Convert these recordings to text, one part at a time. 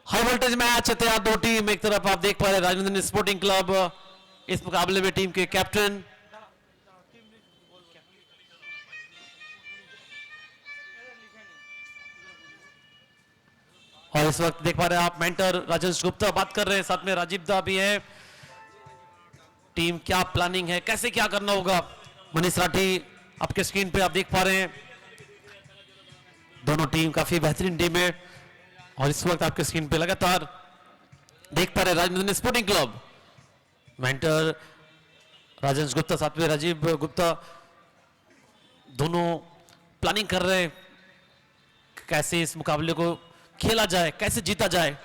High voltage match है तैयार दो टीम। एक तरफ आप देख पा रहे राजेंद्र स्पोर्टिंग क्लब, इस मुकाबले में टीम के कैप्टन और इस वक्त देख पा रहे हैं आप मेंटर राजेश गुप्ता बात कर रहे हैं, साथ में राजीव दा भी है। टीम क्या प्लानिंग है, कैसे क्या करना होगा, मनीष राठी आपके स्क्रीन पे आप देख पा रहे हैं। दोनों टीम काफी बेहतरीन टीम है और इस वक्त आपके स्क्रीन पे लगातार देख पा रहे हैं Rajendra sporting club, mentor Rajesh Gupta साथ में राजीव गुप्ता दोनों प्लानिंग कर रहे हैं कैसे इस मुकाबले को खेला जाए, कैसे जीता जाए।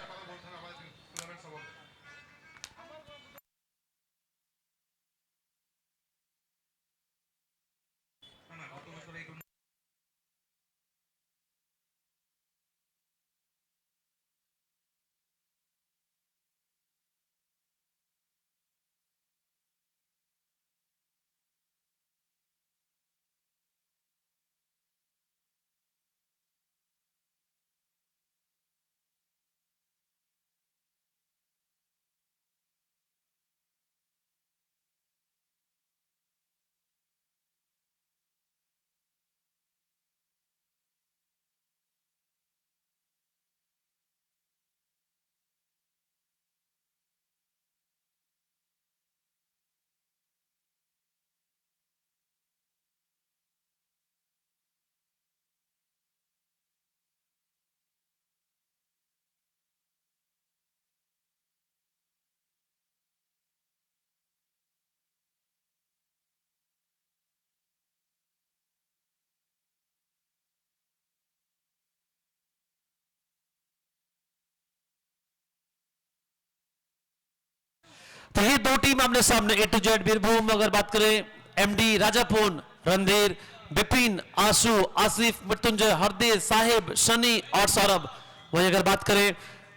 तो ये दो टीम आमने सामने ए टू जेड बीरभूम। अगर बात करें एमडी राजापुन, रणधीर, बिपिन, आशु, आसिफ, मृत्युंजय, हरदेव, साहिब, शनि और सौरभ। वही अगर बात करें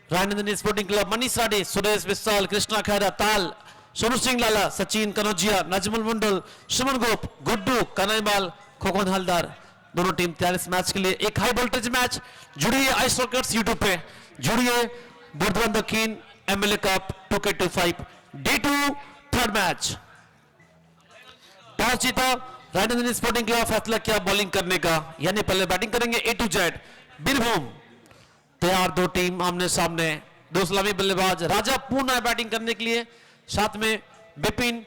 राजेंद्र स्पोर्टिंग क्लब, मनीष राठी, सुरेश विशाल, कृष्णा खैरा, ताल, सोनू सिंह लाला, सचिन कनौजिया, नजमुल मंडल, सुमन गोप, गुड्डू, कनाईमाल, खोखन हलदार। दोनों टीम तैयार इस मैच के लिए। एक हाई वोल्टेज मैच। जुड़िए आइस रॉकेट्स यूट्यूब पे, जुड़िए बुर्दवान दक्षिण MLA cup 2K25 D2 third match. Toss जीता राजेंद्र स्पोर्टिंग क्लब, फैसला किया बॉलिंग करने का, यानी पहले बैटिंग करेंगे ए टू जेड बीरभूम। तैयार दो टीम आमने सामने। दो सलामी बल्लेबाज राजा पूर्ण बैटिंग करने के लिए, साथ में बिपिन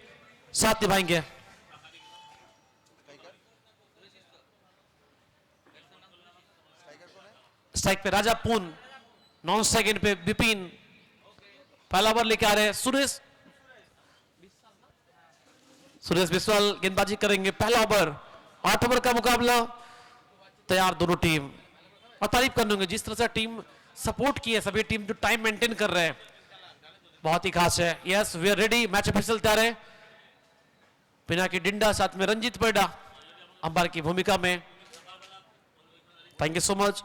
साथ निभाएंगे। स्ट्राइक पे राजा पूर्ण, नॉन सेकंड पे बिपिन। पहला ओवर लेके आ रहे हैं सुरेश विश्वाल गेंदबाजी करेंगे। पहला ओवर, 8 ओवर का मुकाबला। तैयार दोनों टीम। और तारीफ करने होंगे जिस तरह से टीम सपोर्ट की है, सभी टीम जो टाइम मेंटेन कर रहे हैं, बहुत ही खास है। Yes we are ready, match official तैयार है। पिनाकी डिंडा, साथ में रंजीत पैडा अंपायर की भूमिका में। Thank you so much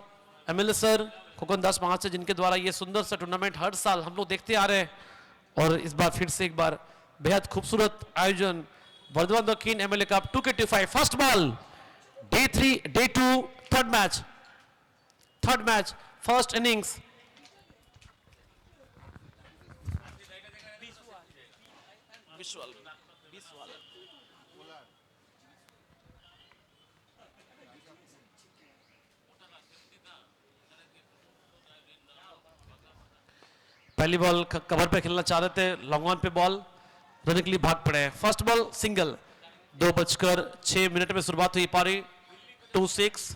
MLA sir, Khokan Das महाशय, जिनके द्वारा ये सुंदर सा टूर्नामेंट हर साल हम लोग देखते आ रहे हैं और इस बार फिर से एक बार बेहद खूबसूरत आयोजन। वर्धमान दक्षिण MLA cup 2K25 first ball, day 2 third match first innings. पहली बॉल कवर पे खेलना चाह रहे थे, लॉन्ग ऑन पे बॉल रन के लिए भाग पड़े। First ball single. 2:06 में शुरुआत हुई पारी। 2-6।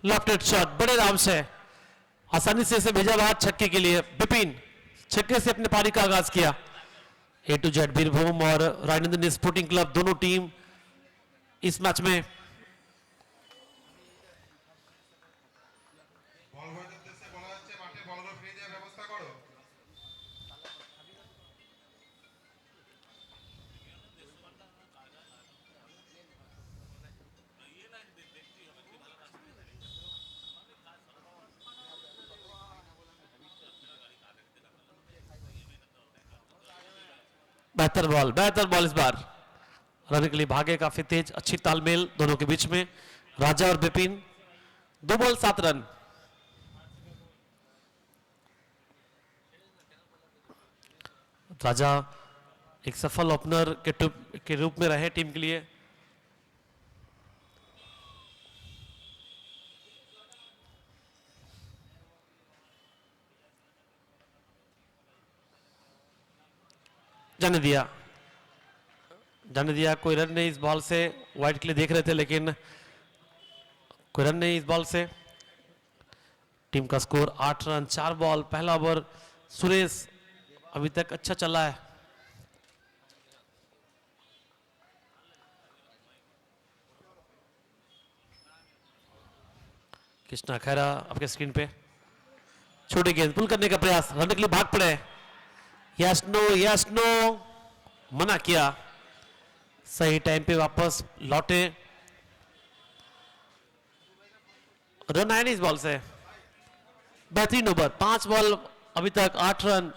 लेफ्ट शॉट बड़े आराम से, आसानी से इसे भेजा बाहर छक्के के लिए। बिपिन छक्के से अपने पारी का आगाज किया। ए टू जेड बीरभूम और राजेंद्र स्पोर्टिंग क्लब दोनों टीम इस मैच में बेहतर बॉल इस बार। रन के लिए भागे काफी तेज, अच्छी तालमेल दोनों के बीच में। राजा और बिपिन, 2 बॉल 7 रन। राजा एक सफल ओपनर के रूप में रहे टीम के लिए। जाने दिया, जाने दिया, कोई रन नहीं इस बॉल से। वाइड के लिए देख रहे थे लेकिन कोई रन नहीं इस बॉल से। टीम का स्कोर 8 रन 4 बॉल। पहला ओवर सुरेश अभी तक अच्छा चला है। कृष्णा खैरा आपके स्क्रीन पे, छोटी गेंद पुल करने का प्रयास, रन के लिए भाग पड़े। यस नो, मना किया। सही टाइम पे वापस लौटे। रन आए नहीं इस बॉल से। बेहतरीन ओवर, 5 बॉल अभी तक 8 रन।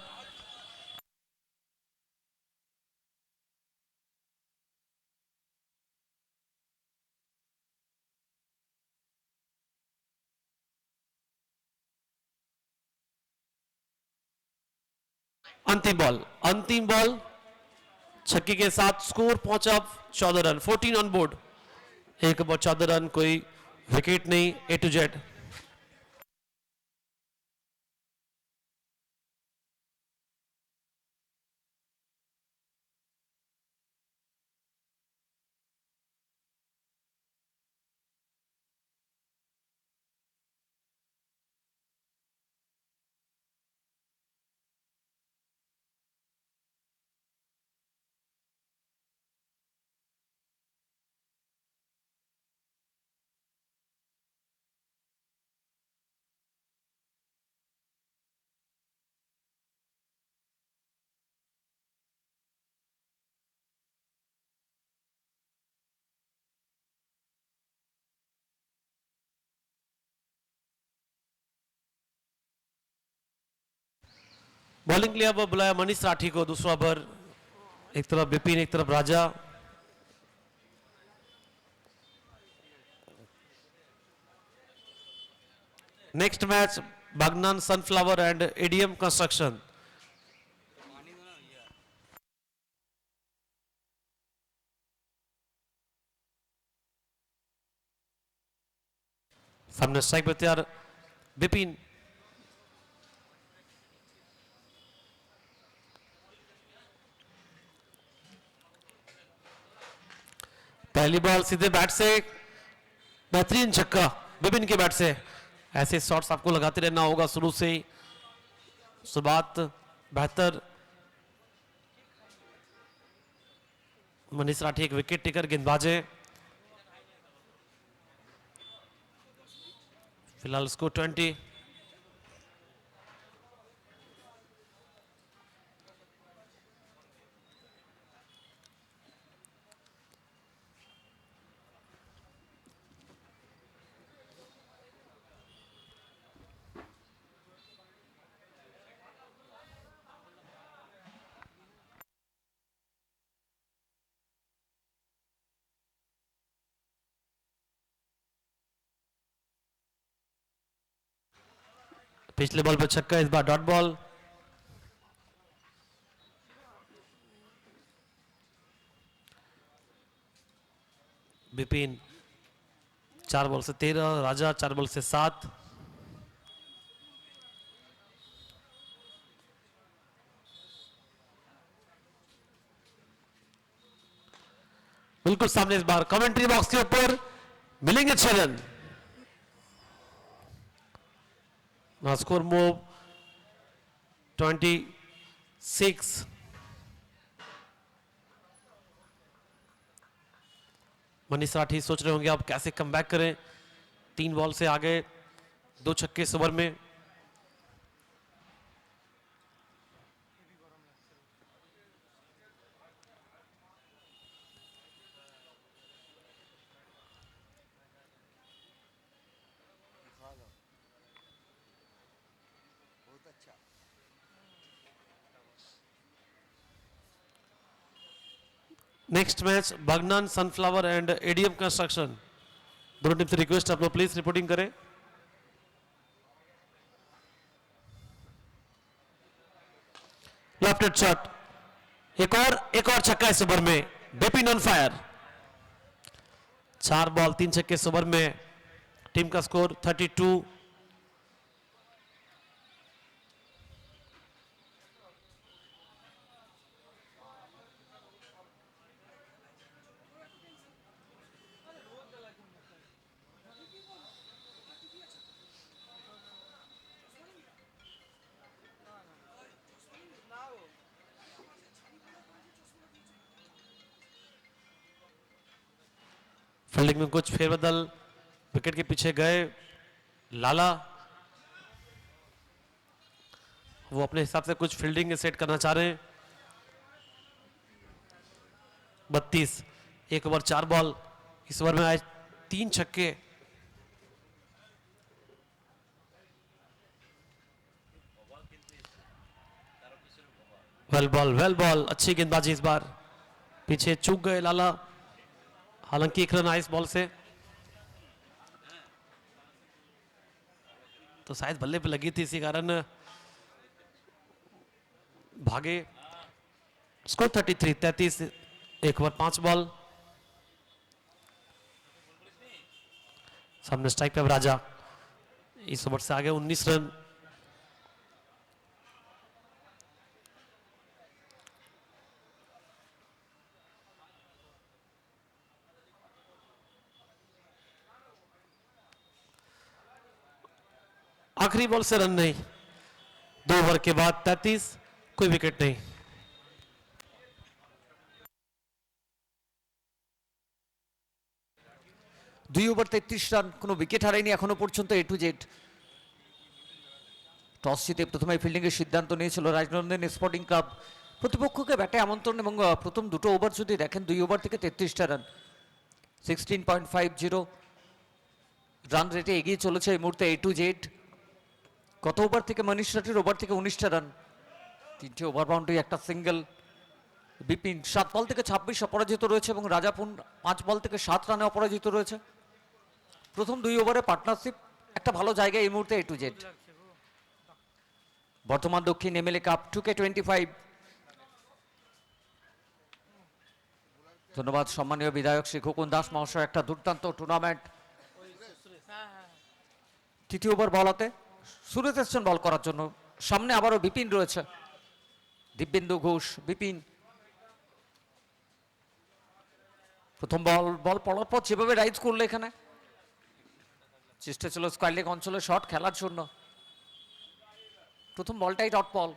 अंतिम बॉल छक्के के साथ स्कोर पहुंचा 14 रन, 14 ऑन बोर्ड। एक ओवर 14 रन, कोई विकेट नहीं। ए टू जेड। बॉलिंग के लिए अब बुलाया मनीष राठी को, दूसरा ओवर। एक तरफ बिपिन, एक तरफ Raja. Next match Bagnan sunflower and ADM construction. सामने स्ट्राइक पर तैयार बिपिन। पहली बॉल सीधे बैट से, बेहतरीन छक्का बिपिन के बैट से। ऐसे शॉट्स आपको लगाते रहना होगा शुरू से ही। शुरुआत बेहतर। मनीष राठी एक विकेट टेकर गेंदबाज है। फिलहाल स्कोर 20। पिछले बॉल पर छक्का, इस बार डॉट बॉल। बिपिन 4 बॉल से 13, राजा 4 बॉल से 7। बिल्कुल सामने इस बार कमेंट्री बॉक्स के ऊपर मिलेंगे 6 run. Score move 26। Manish Rathi सोच रहे होंगे आप कैसे कमबैक करें। 3 बॉल से आगे, 2 छक्के इस ओवर में। Next match Bagnan sunflower and ADM construction. दोनों टीम से रिक्वेस्ट आप लोग प्लीज रिपोर्टिंग करें। लेफ्ट शॉट, एक और छक्का इस ओवर में। Bipin on fire. 4 बॉल 3 छक्के इस ओवर में। टीम का स्कोर 32। फील्डिंग में कुछ फेरबदल, विकेट के पीछे गए लाला, वो अपने हिसाब से कुछ फील्डिंग सेट करना चाह रहे हैं। 32, 1 ओवर 4 बॉल। इस ओवर में आए 3 छक्के। वेल बॉल, अच्छी गेंदबाजी इस बार। पीछे चूक गए लाला, हालांकि 1 रन आया इस बॉल से, तो शायद बल्ले पे लगी थी, इसी कारण भागे। Score 33, 1 over 5 ball. सामने स्ट्राइक पे राजा, इस ओवर से आगे 19 रन। आखिरी बॉल से रन नहीं। 2 ओवर के बाद 33, कोई विकेट नहीं। দুই ওভার 33 রান, কোনো উইকেট হারায়নি এখনো পর্যন্ত A to Z। টস জিতে প্রথমে ফিল্ডিং এর সিদ্ধান্ত নিয়েছিল রাজনন্দন স্পোর্টিং ক্লাব। প্রতিপক্ষকে ব্যাটে আমন্ত্রণ এবং প্রথম দুটো ওভার যদি দেখেন 2 ওভার থেকে 33টা রান, 16.50 রান রেটে এগিয়ে চলেছে এই মুহূর্তে A to Z। গত ওভার থেকে মনীষ রাঠির ওভার থেকে 19টা রান, 3টে ওভার বাউন্ডারি, একটা সিঙ্গেল। বিপিন 7 বল থেকে 26 অপরাজিত রয়েছে এবং রাজাপুন 5 বল থেকে 7 রানে অপরাজিত রয়েছে। প্রথম 2 ওভারে পার্টনারশিপ একটা ভালো জায়গায় এই মুহূর্তে A to Z। বর্তমান দক্ষিণ এমএলএ কাপ 2K25। ধন্যবাদ সম্মানীয় বিধায়ক শ্রী খোকন দাস মহাশয়, একটা দুর্দান্ত টুর্নামেন্ট। তৃতীয় ওভার বলাতে সুরেশ এসছেন বল করার জন্য। সামনে আবারও বিপিন রয়েছে, দিব্যেন্দু ঘোষ। বিপিন প্রথম বল পড়ার পর যেভাবে রাইজ করলো, এখানে চেষ্টা ছিল স্কয়ার লেগ অঞ্চলে শট খেলার জন্য। প্রথম বলটাই ডট বল।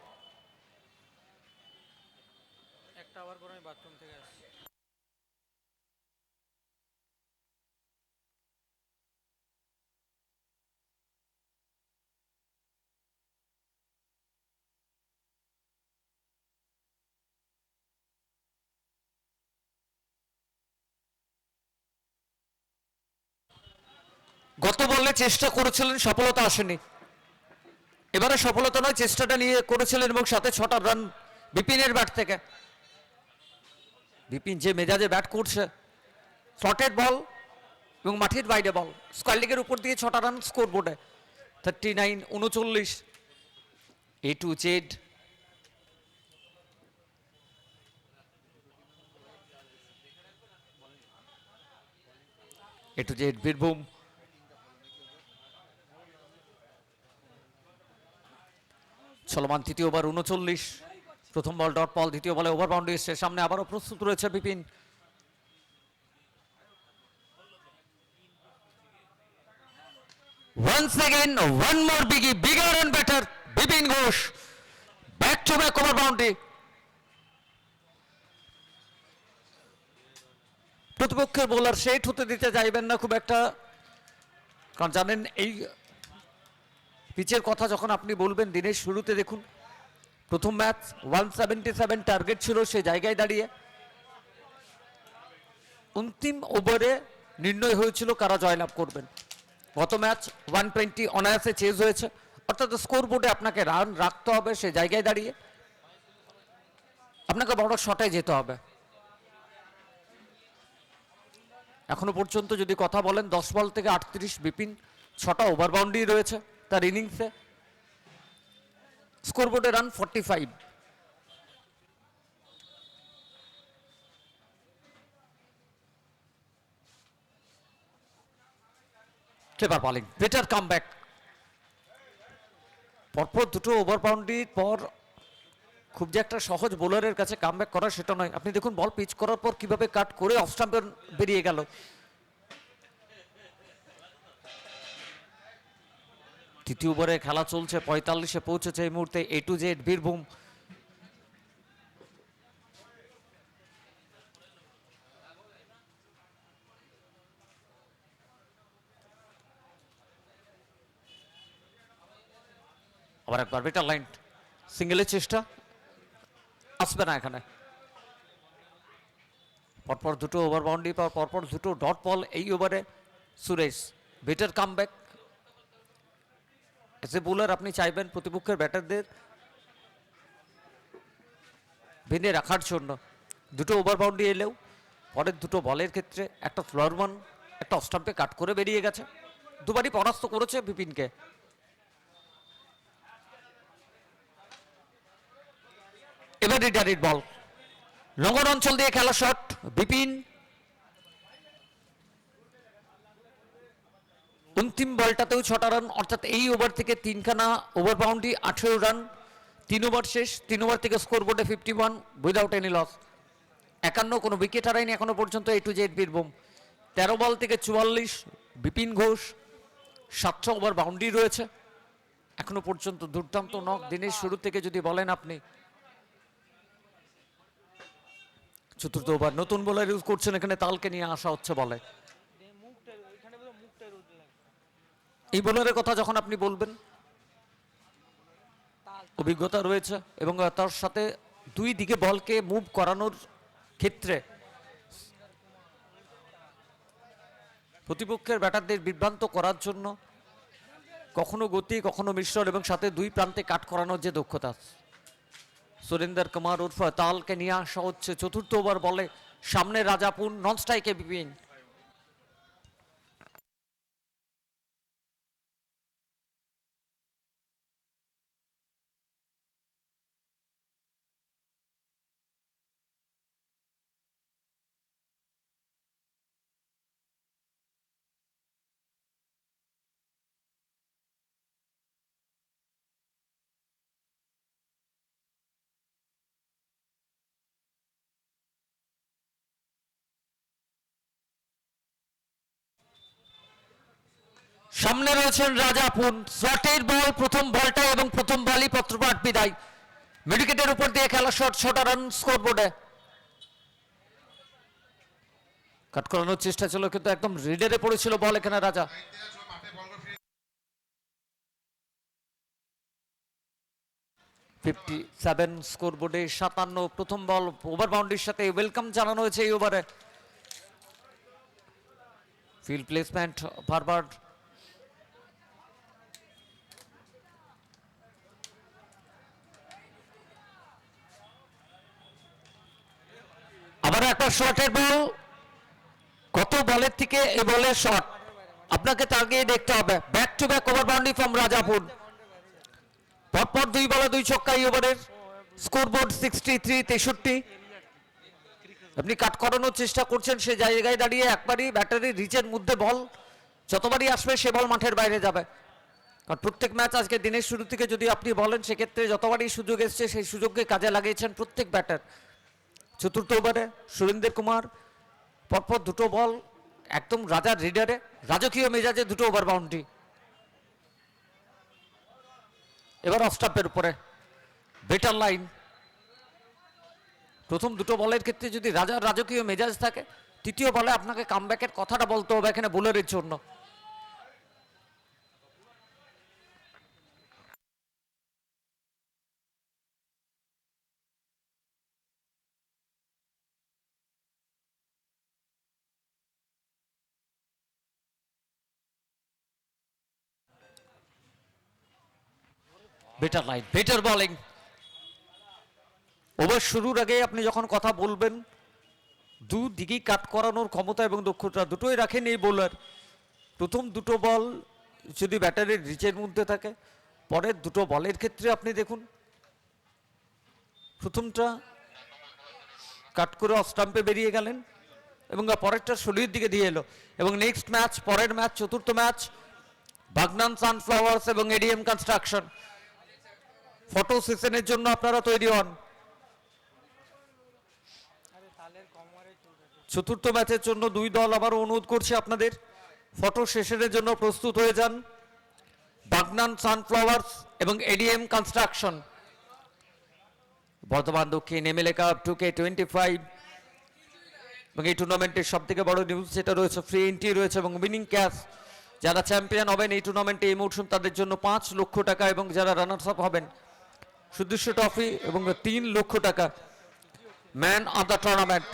একটা ওভার পর আমি বাথরুম থেকে আসছি। গত বলে চেষ্টা করেছিলেন, সফলতা আসেনি। এবারে সফলতা নয়, চেষ্টাটা নিয়ে করেছিলেন এবং সাথে 6টা রান বিপিনের ব্যাট থেকে। বিপিন যে মেজাজে ব্যাট করছে, শর্টেড বল এবং মাঠের বাইরে বল, স্কয়ার লেগের উপর দিয়ে 6টা রান স্কোর বোর্ডে। 39-39 A to Z। A to Z Birbhum. চলমান তৃতীয় ওভার 39। প্রথম বল ডট বল, দ্বিতীয় বলে ওভার বাউন্ডারি এসছে। সামনে আবারও প্রস্তুত রয়েছে Bipin. Once again, one more bigger and better, Bipin Ghosh. Back to back over boundary. প্রতিপক্ষের বোলার সেট হতে দিতে চাইবেন না খুব একটা, কারণ জানেন এই পিচের কথা যখন আপনি বলবেন দিনের শুরুতে। দেখুন প্রথম ম্যাচ 177 টার্গেট ছিল, সে জায়গায় দাঁড়িয়ে অন্তিম ওভারে নির্ণয় হয়েছিল কারা জয়লাভ করবেন। গত ম্যাচ 120 অনায়াসে চেজ হয়েছে, অর্থাৎ স্কোর বোর্ডে আপনাকে রান রাখতে হবে। সে জায়গায় দাঁড়িয়ে আপনাকে বড় শটে যেতে হবে। এখনো পর্যন্ত যদি কথা বলেন 10 বল থেকে 38 বিপিন, 6টা ওভার বাউন্ডারি রয়েছে তার ইনিংসে। স্কোরবোর্ডে run 45। Clever bowling, better comeback. পরপর দুটো ওভার বাউন্ডারির পর খুব যে একটা সহজ বোলারের কাছে কামব্যাক করা সেটা নয়। আপনি দেখুন বল পিচ করার পর কিভাবে কাট করে অফ স্টাম্পে বেরিয়ে গেল। তৃতীয় ওভারে খেলা চলছে, 45-এ পৌঁছেছে এই মুহূর্তে A to Z বীরভূম। আবার একবার বেটার লাইন, সিঙ্গেলের চেষ্টা আসবে না এখানে। পরপর দুটো ওভার বাউন্ডারি পাওয়ার পরপর দুটো ডট বল এই ওভারে Suresh. Better comeback. As a bowler আপনি চাইবেন প্রতিপক্ষের ব্যাটারদের ভেঙে রাখার জন্য। দুটো ওভার বাউন্ডারি এলেও পরের দুটো বলের ক্ষেত্রে একটা ফ্লোর ওয়ান, একটা অফ স্টাম্পে কাট করে বেরিয়ে গেছে। দুবারই পরাস্ত করেছে বিপিনকে। এবার রিটায়ারিড বল, লঙ্গন অঞ্চল দিয়ে খেলা শট। বিপিন অন্তিম বলটাতেও 6টা রান, অর্থাৎ এই ওভার থেকে 3খানা ওভার বাউন্ডারি, 18 রান। 3 ওভার শেষ, 3 ওভার থেকে স্কোর বোর্ডে 51 উইদাউট এনি লস। 51, কোনো উইকেট হারায়নি এখনো পর্যন্ত A to Z বীরভূম। 13 বল থেকে 44 বিপিন ঘোষ। 7টা ওভার বাউন্ডারি রয়েছে এখনো পর্যন্ত। দুর্দান্ত নক দিনের শুরু থেকে যদি বলেন আপনি। চতুর্থ ওভার নতুন বোলার ইউজ করছেন, এখানে তালকে নিয়ে আসা হচ্ছে বলে। এই বোলারের কথা যখন আপনি বলবেন, অভিজ্ঞতা রয়েছে এবং তার সাথে দুই দিকে বলকে মুভ করানোর ক্ষেত্রে প্রতিপক্ষের ব্যাটারদের বিভ্রান্ত করার জন্য কখনো গতি কখনো মিশ্রণ এবং সাথে দুই প্রান্তে কাট করানোর যে দক্ষতা, সুরেন্দর কুমার উর্ফ তালকে নিয়ে আসা হচ্ছে চতুর্থ ওভার বলে। সামনে রাজাপুর, নন স্ট্রাইকে বিপিন। সামনে রয়েছেন রাজাপুর। শটের বল, প্রথম বলটা এবং প্রথম বলই পত্রপাঠ বিদায়। মিডউইকেটের উপর দিয়ে খেলা শট, 6টা রান স্কোর বোর্ডে। কাট করানোর চেষ্টা ছিল কিন্তু একদম রিডারে পড়েছিল বল এখানে রাজা। স্কোর বোর্ডে 57। প্রথম বল ওভার বাউন্ডারির সাথে ওয়েলকাম জানানো হয়েছে এই ওভারে। Field placement forward. আবার একটা শর্টের বল, কত বলের থেকে এই বলের শট আপনাকে তাকিয়ে দেখতে হবে। Back to back over boundary from Rajapur. পরপর 2 বলে 2 ছক্কা এই ওভারের। স্কোরবোর্ড 63-63। আপনি কাট করানোর চেষ্টা করছেন, সে জায়গায় দাঁড়িয়ে একবারই ব্যাটারি রিচের মধ্যে বল যতবারই আসবে সে বল মাঠের বাইরে যাবে। কারণ প্রত্যেক ম্যাচ আজকে দিনের শুরু থেকে যদি আপনি বলেন সেক্ষেত্রে যতবারই সুযোগ এসছে সেই সুযোগকে কাজে লাগিয়েছেন প্রত্যেক ব্যাটার। চতুর্থ ওভারে সুরেন্দ্র কুমার পরপর দুটো বল একদম রাজার রিডারে, রাজকীয় মেজাজে দুটো ওভার বাউন্ডারি। এবার অফ স্টাম্পের উপরে বেটার লাইন। প্রথম দুটো বলের ক্ষেত্রে যদি রাজার রাজকীয় মেজাজ থাকে, তৃতীয় বলে আপনাকে কামব্যাকের কথাটা বলতে হবে এখানে বোলারের জন্য। Better line, better bowling. Over শুরুর আগে আপনি যখন কথা বলবেন দুদিকেই কাট করানোর ক্ষমতা এবং দক্ষতা দুটোই রাখেন এই বোলার। প্রথম দুটো বল যদি ব্যাটারের রিচের মধ্যে থাকে, পরের দুটো বলের ক্ষেত্রে আপনি দেখুন প্রথমটা কাট করে অফ স্টাম্পে বেরিয়ে গেলেন এবং পরেরটা শরীরের দিকে দিয়ে এলো। এবং নেক্সট ম্যাচ, পরের ম্যাচ, চতুর্থ ম্যাচ বাগনান সানফ্লাওয়ার্স এবং এডিএম কনস্ট্রাকশন। ফটো সেশনের জন্য আপনারা তৈরি হন। আরে তালের কমরে চলছে। চতুর্থ ম্যাচের জন্য দুই দল আবার অনুরোধ করছে আপনাদের ফটো সেশনের জন্য প্রস্তুত হয়ে যান। বাগনান সানফ্লাওয়ার্স এবং ADM construction. Bardhaman Dakshin MLA cup 2K25 এবং এই টুর্নামেন্টের সব থেকে বড় নিউজ যেটা রয়েছে, ফ্রি এন্ট্রি রয়েছে এবং উইনিং ক্যাশ। যারা চ্যাম্পিয়ন হবেন এই টুর্নামেন্টে এই মৌসুম তাদের জন্য 5 লক্ষ টাকা এবং যারা রানার্স আপ হবেন সুদৃশ্য ট্রফি এবং 3 লক্ষ টাকা। Man of the tournament.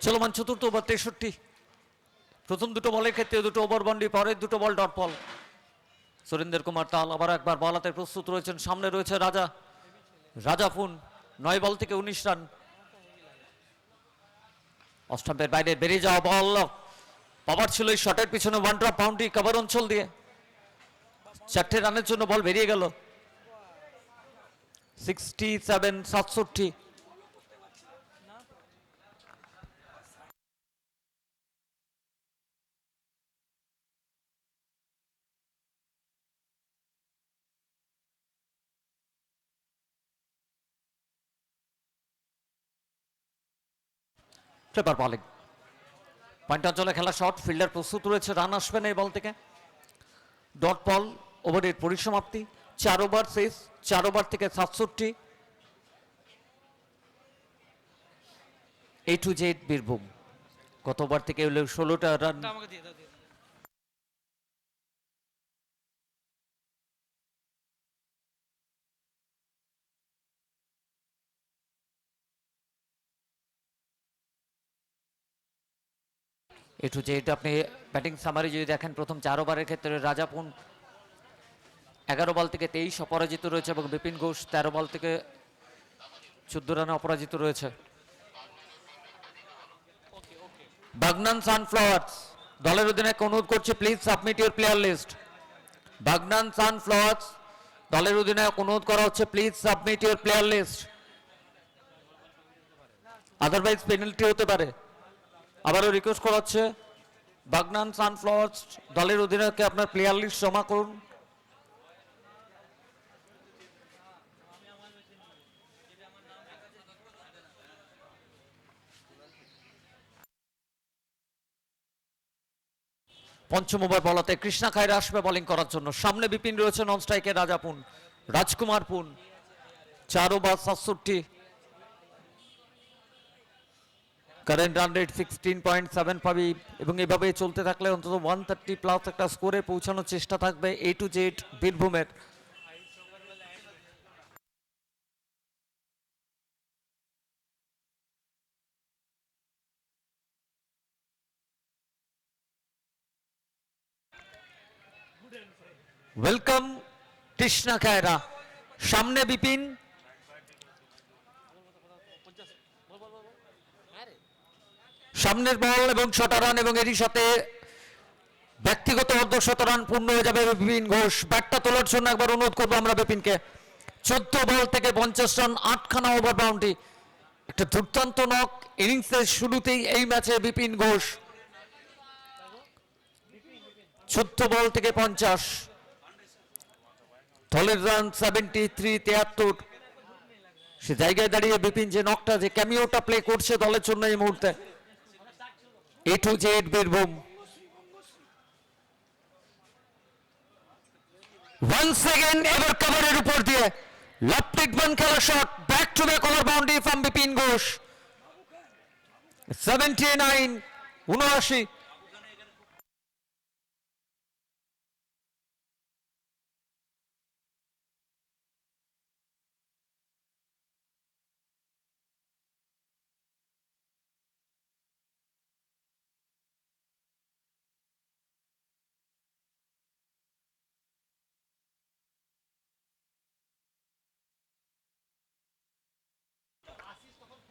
চলমান চতুর্থ ওভার 63। প্রথম দুটো বলের ক্ষেত্রে দুটো ওভার বাউন্ডারি, পরের দুটো ball dot ball. Surendra Kumar তাল আবার একবার বল হাতে প্রস্তুত রয়েছেন। সামনে রয়েছে রাজা ফুন। 9 বল থেকে 19 রান। অস্টাম্পের বাইরে বেরিয়ে যাওয়া বল, পাওয়ার ছিল এই শটের পিছনে, ওয়ান ড্রপ বাউন্ডারি কভার অঞ্চল দিয়ে 4টে রানের জন্য বল বেরিয়ে গেল। 67 পেপার বলিং। পয়েন্ট অঞ্চলে খেলা শট, ফিল্ডার প্রস্তুত রয়েছে, রান আসবে না এই বল থেকে। ডট বল, ওভারের পরিসমাপ্তি। 4 ওভার শেষ, 4 ওভার থেকে 67। A to Z বীরভূম গত ওভার থেকে 16টা রান। এটা আমাকে দিয়ে দাও, দিয়ে দাও। A to Z আপনি ব্যাটিং সামারি যদি দেখেন, প্রথম 4 ওভারের ক্ষেত্রে রাজাপুন 11 বল থেকে 23 অপরাজিত রয়েছে এবং বিপিন ঘোষ 13 বল থেকে 14 রানে অপরাজিত রয়েছে। বাগনান সানফ্লাওয়ার্স দলের অধিনায়ক অনুরোধ করছে, please submit your player list. Bagnan sunflowers দলের অধিনায়ক অনুরোধ করা হচ্ছে, please submit your player list, otherwise penalty হতে পারে। আবারও রিকোয়েস্ট করা হচ্ছে, বাগনান সানফ্লাওয়ার্স দলের অধিনায়ককে আপনার প্লেয়ার লিস্ট জমা করুন। পঞ্চম ওভার বলাতে কৃষ্ণা খায়রা আসবে বোলিং করার জন্য। সামনে বিপিন রয়েছে, নন স্ট্রাইকে রাজাপুন, রাজকুমার পুন। 4 ওভার 67। কারেন্ট রান রেট 16.75 এবং এভাবে চলতে থাকলে অন্তত 130 প্লাস একটা স্কোরে পৌঁছানোর চেষ্টা থাকবে A to Z বীরভূমের। ওয়েলকাম কৃষ্ণা খায়রা। সামনে বিপিন, সামনের বল এবং 6টা রান এবং এরই সাথে ব্যক্তিগত অর্ধশত রান পূর্ণ হয়ে যাবে বিপিন ঘোষ। ব্যাটটা তোলার জন্য একবার অনুরোধ করবো আমরা বিপিনকে। 14 বল থেকে 50 রান, 8খানা ওভার বাউন্ডারি। একটা দুর্দান্ত নক ইনিংসের শুরুতেই এই ম্যাচে বিপিন ঘোষ। 14 বল থেকে 50, দলের রান 73, 73। সে জায়গায় দাঁড়িয়ে বিপিন যে নকটা, যে ক্যামিওটা প্লে করছে দলের জন্য এই মুহূর্তে। A to Z Birbhum. Once again এবার কভারের উপর দিয়ে লেফট বান খেলা shot, back to back over boundary from Bipin Ghosh. 79, 79।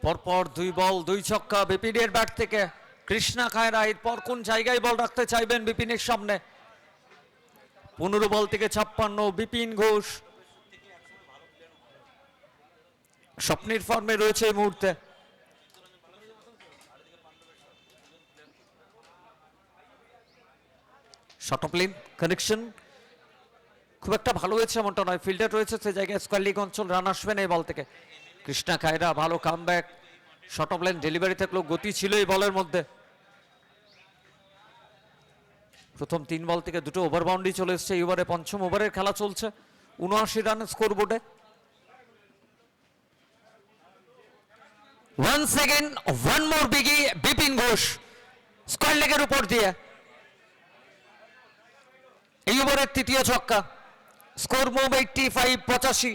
পরপর 2 বল 2 ছক্কা বিপিনের ব্যাট থেকে। কৃষ্ণা খায়রা এরপর কোন জায়গায় বল রাখতে চাইবেন বিপিনের সামনে? 15 বল থেকে 56, বিপিন ঘোষ স্বপ্নের ফর্মে রয়েছে এই মুহূর্তে। শর্ট অফ লেন কানেকশন খুব একটা ভালো হয়েছে এমনটা নয়, ফিল্ডার রয়েছে সে জায়গায় স্কোয়ার লিগ অঞ্চল, রান আসবে না এই বল থেকে। কৃষ্ণা খায়রা ভালো comeback, short of lane delivery থাকলেও গতি ছিল এই বলের মধ্যে। প্রথম 3 বল থেকে 2টো ওভার বাউন্ডারি চলে এসছে। এই ওভারে পঞ্চম ওভারের খেলা চলছে। 79 রানের স্কোর বোর্ডে। ওয়ান্স এগেন ওয়ান মোর বিগি বিপিন ঘোষ স্কোয়ার লেগের উপর দিয়ে এই ওভারের তৃতীয় ছক্কা। Score move 85, 85।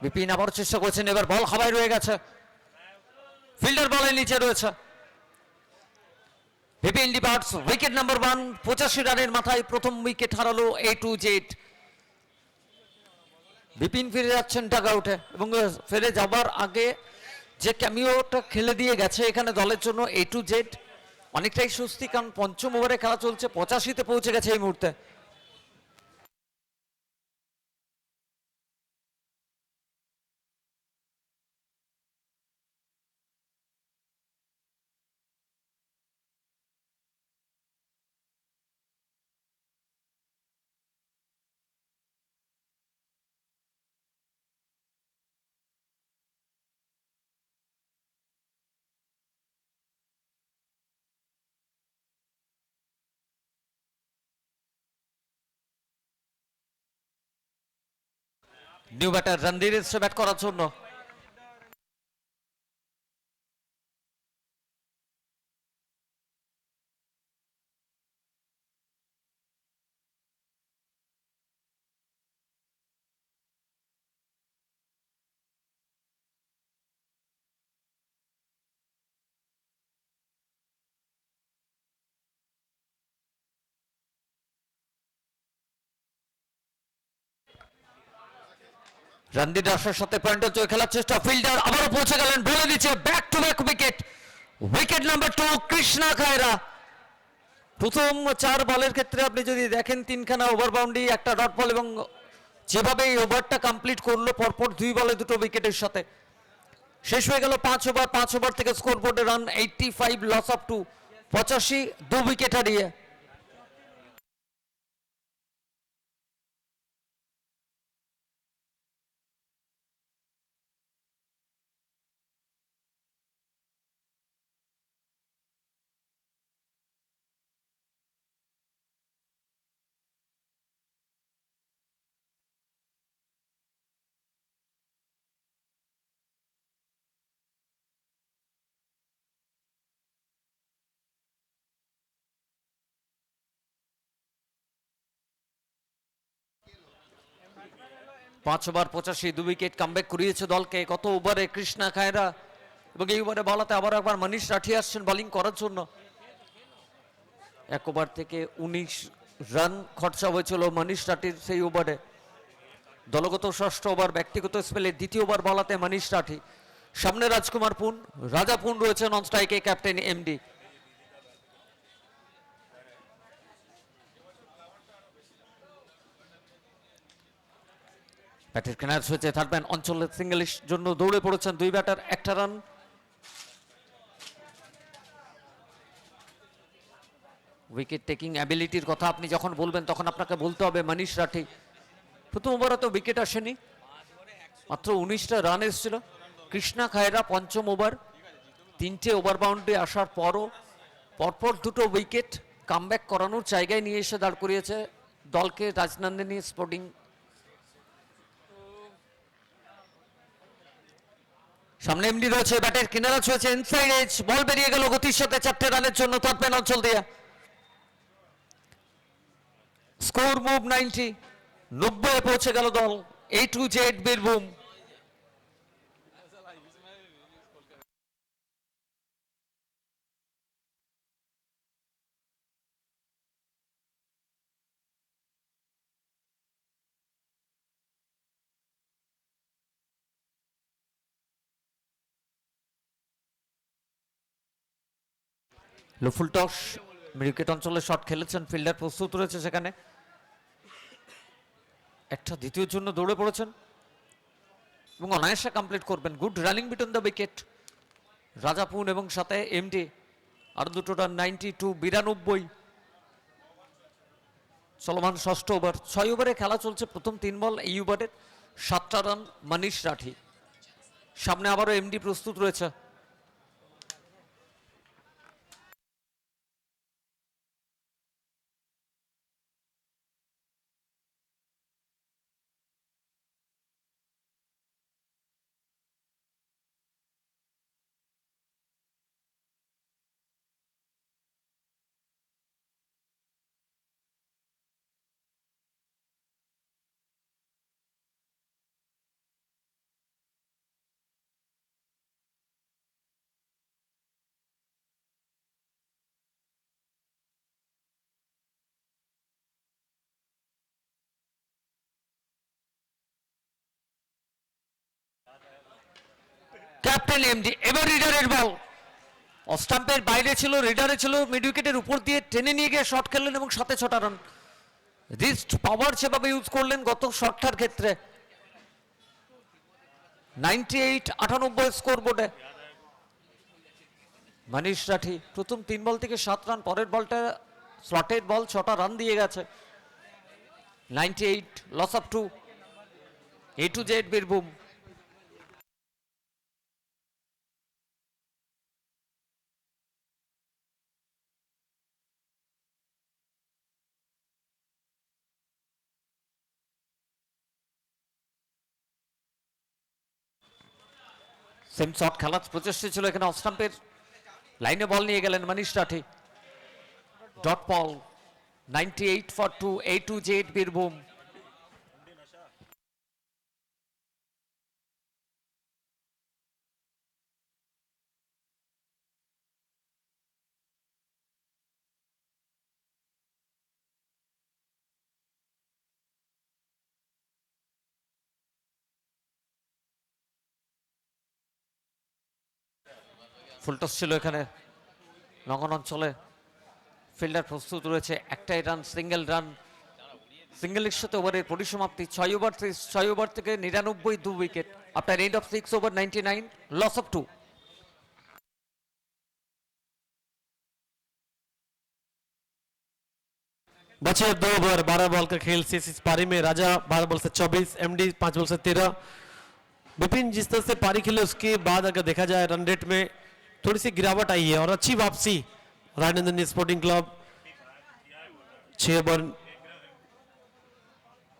বিপিন আবার চেষ্টা করছেন, এবার বল হাওয়ায় রয়ে গেছে, ফিল্ডার বলের নিচে রয়েছে। Bipin departs, wicket number 1। 85 রানের মাথায় প্রথম উইকেট হারালো A to Z। বিপিন ফিরে যাচ্ছেন ডাগ আউটে এবং ফিরে যাবার আগে যে ক্যামিওটা খেলে দিয়ে গেছে এখানে দলের জন্য A to Z অনেকটাই স্বস্তি, কারণ পঞ্চম ওভারে খেলা চলছে, 85-তে পৌঁছে গেছে এই মুহূর্তে। নিউ ব্যাটার রণধীর এসছে ব্যাট করার জন্য। রণধীর দাসের সাথে পয়েন্টের জয় খেলার চেষ্টা, ফিল্ডার আবারও পৌঁছে গেলেন, বলে দিচ্ছে back to back wicket. Wicket number 2 Krishna Khaira. প্রথম 4 বলের ক্ষেত্রে আপনি যদি দেখেন 3খানা ওভার বাউন্ডারি, একটা ডট বল, এবং যেভাবে এই ওভারটা কমপ্লিট করলো পরপর 2 বলে 2টো উইকেটের সাথে, শেষ হয়ে গেল 5 ওভার। 5 ওভার থেকে স্কোর বোর্ডে রান 85, লস অফ 2, 85, 2 উইকেট হারিয়ে। 5 ওভার 85 2 উইকেট কামব্যাক করিয়েছে দলকে। কত ওভারে কৃষ্ণা খায়রা এবং এই ওভারে বলাতে আবার একবার মনীষ রাঠি আসছেন বোলিং করার জন্য। 1 ওভার থেকে 19 রান খরচা হয়েছিল মনীষ রাঠির সেই ওভারে। দলগত ষষ্ঠ ওভার, ব্যক্তিগত স্পেলে দ্বিতীয় ওভার বলাতে মনীষ রাঠি। সামনে রাজকুমার পুন, রাজা পুন রয়েছে নন স্ট্রাইকে, ক্যাপ্টেন এমডি। ব্যাটের কেনার হয়েছে থার্ড ম্যান অঞ্চলের সিঙ্গেলের জন্য দৌড়ে পড়েছেন 2 ব্যাটার, 1টা রান। উইকেট টেকিং অ্যাবিলিটির কথা আপনি যখন বলবেন তখন আপনাকে বলতে হবে মনীষ রাঠি। প্রথম ওভারে তো উইকেট আসেনি, মাত্র 19টা রান এসেছিল। কৃষ্ণা খায়রা পঞ্চম ওভার, 3টে ওভার বাউন্ডারি আসার পরও পরপর 2টো উইকেট কামব্যাক করানোর জায়গায় নিয়ে এসে দাঁড় করিয়েছে দলকে রাজনন্দিনী স্পোর্টিং। সামনে এমডি রয়েছে, ব্যাটের কিনারা রয়েছে ইনসাইড এজ, বল বেরিয়ে গেল গতির সাথে 4টে রানের জন্য থার্ড ম্যান অঞ্চল দিয়ে। স্কোর মুভ 90 পৌঁছে গেল দল। A2Z বীরভূম। লুফুল টস উইকেট অঞ্চলে শট খেলেছেন, ফিল্ডার প্রস্তুত রয়েছে সেখানে। একটা দ্বিতীয় জন্য দৌড়ে পড়েছেন এবং অনায়াসে কমপ্লিট করবেন। Good running between the wicket রাজাপুন এবং সাথে এমডি। আর 2টো রান 92 92। চলমান ষষ্ঠ ওভার, 6 ওভারে খেলা চলছে। প্রথম 3 বল, এই ওভারের 7টা রান মনীষ রাঠি। সামনে আবারও এমডি প্রস্তুত রয়েছে। ক্যাপ্টেন এমডি, এবার রিডারের বল। স্টাম্পের বাইরে ছিল, রিডারে ছিল, মিড উইকেটের উপর দিয়ে টেনে নিয়ে গিয়ে শট খেললেন এবং সাথে 6টা রান। রিস্ট পাওয়ার সেভাবে ইউজ করলেন গত শটটার ক্ষেত্রে। 98 স্কোর বোর্ডে মনীষ রাঠি। প্রথম 3 বল থেকে 7 রান, পরের বলটা স্লটেড বল, 6টা রান দিয়ে গেছে। 98 loss of 2। A2Z Birbhum. Same shot খেলার প্রচেষ্টা ছিল এখানে। অফ স্টাম্পের লাইনে বল নিয়ে গেলেন Manish Rathi. Dot ball 98 for 2। A2Z Birbhum. Full toss ছিল এখানে লঙ্ঘন অঞ্চলে। ফিল্ডার প্রস্তুত রয়েছে, একটাই রান, সিঙ্গেল রান। সিঙ্গেলের সাথে ওভারের পরিসমাপ্তি। 6 ওভার থেকে 99 2 wicket. After end of 6 over 99 loss of 2। बचे 2 ओवर 12 बॉल का खेल से इस पारी में राजा 12 बॉल से 24, एमडी 5 बॉल से 13। विपिन जिस तरह से पारी खेले उसके बाद अगर देखा जाए रन रेट में थोड़ी सी गिरावट आई है और अच्छी वापसी Rajnandini sporting club. 6 over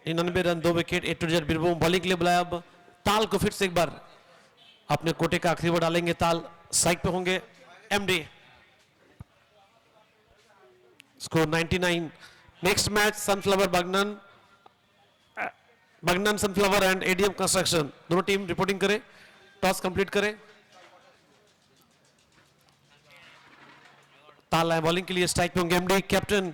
99 run 2 wicket. A2Z Birbhum bowling के लिए बुलाया। अब ताल को फिर से एक बार अपने कोटे का आखिरी ओवर डालेंगे। ताल साइड पे होंगे MD. Score 99। Next match sunflower Bagnan Bagnan sunflower and ADM construction दोनों टीम रिपोर्टिंग करे, टॉस कंप्लीट करे। ताल है बॉलिंग के लिए, स्ट्राइक पे होंगे एमडी कैप्टन।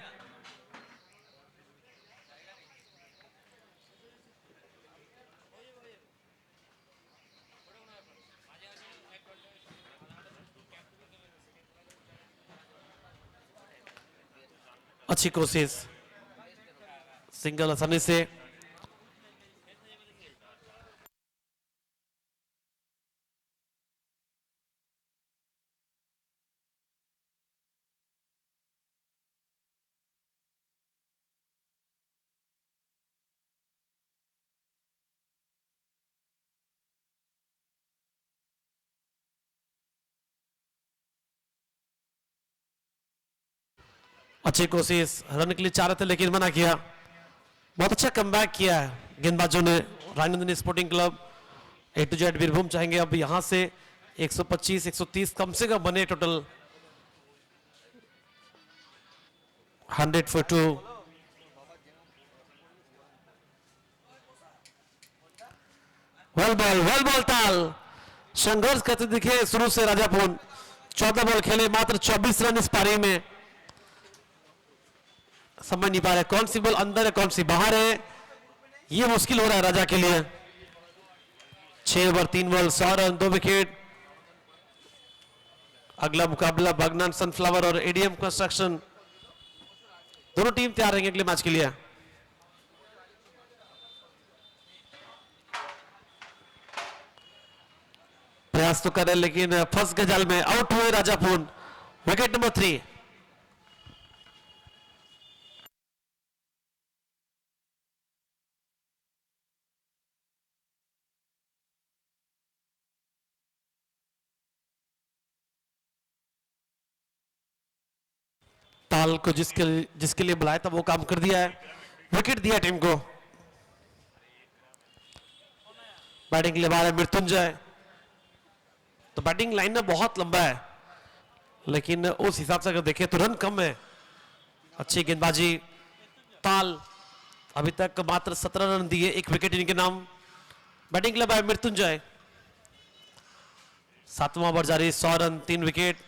अच्छी कोशिश, सिंगल आसानी से। अच्छी कोशिश, रन के लिए चाह रहे थे लेकिन मना किया। बहुत अच्छा कमबैक किया है गेंदबाजों ने। Rajnandini sporting club A to Z Birbhum चाहेंगे अब यहां से 125 130 कम से कम बने टोटल। 100 for 2। वेल बॉल ताल, संघर्ष करते दिखे शुरू से राजापुर। 14 बॉल खेले, मात्र 24 रन इस पारी में। समझ नहीं पा रहे कौन सी बॉल अंदर है कौन सी बाहर है, ये मुश्किल हो रहा है राजा के लिए। 6 ओवर 3 बॉल 100 रन 2 विकेट। अगला मुकाबला बगनन सनफ्लावर और एडीएम कंस्ट्रक्शन, दोनों टीम तैयार रहेंगे अगले मैच के लिए। प्रयास तो करे लेकिन फंस गए जाल में, आउट हुए राजापुर। Wicket number 3। ताल को जिसके लिए बुलाया था वो काम कर दिया है, विकेट दिया टीम को। बैटिंग के लिए बाहर है मृत्युंजय। तो बैटिंग लाइन में बहुत लंबा है लेकिन उस हिसाब से अगर देखें तो रन कम है। अच्छी गेंदबाजी ताल, अभी तक मात्र 17 रन दिए, 1 विकेट इनके नाम। बैटिंग के लिए बाहर मृत्युंजय। 7वां ओवर जारी, 100 रन 3 विकेट।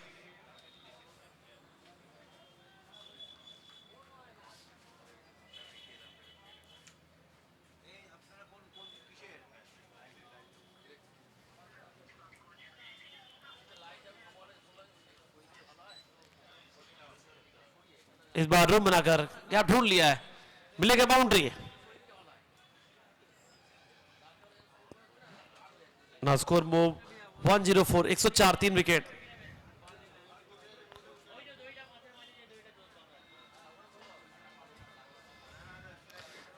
इस बार रूम बनाकर क्या ढूंढ लिया है, मिलेगा बाउंड्री। ना स्कोर मूव 104, 104 3 विकेट।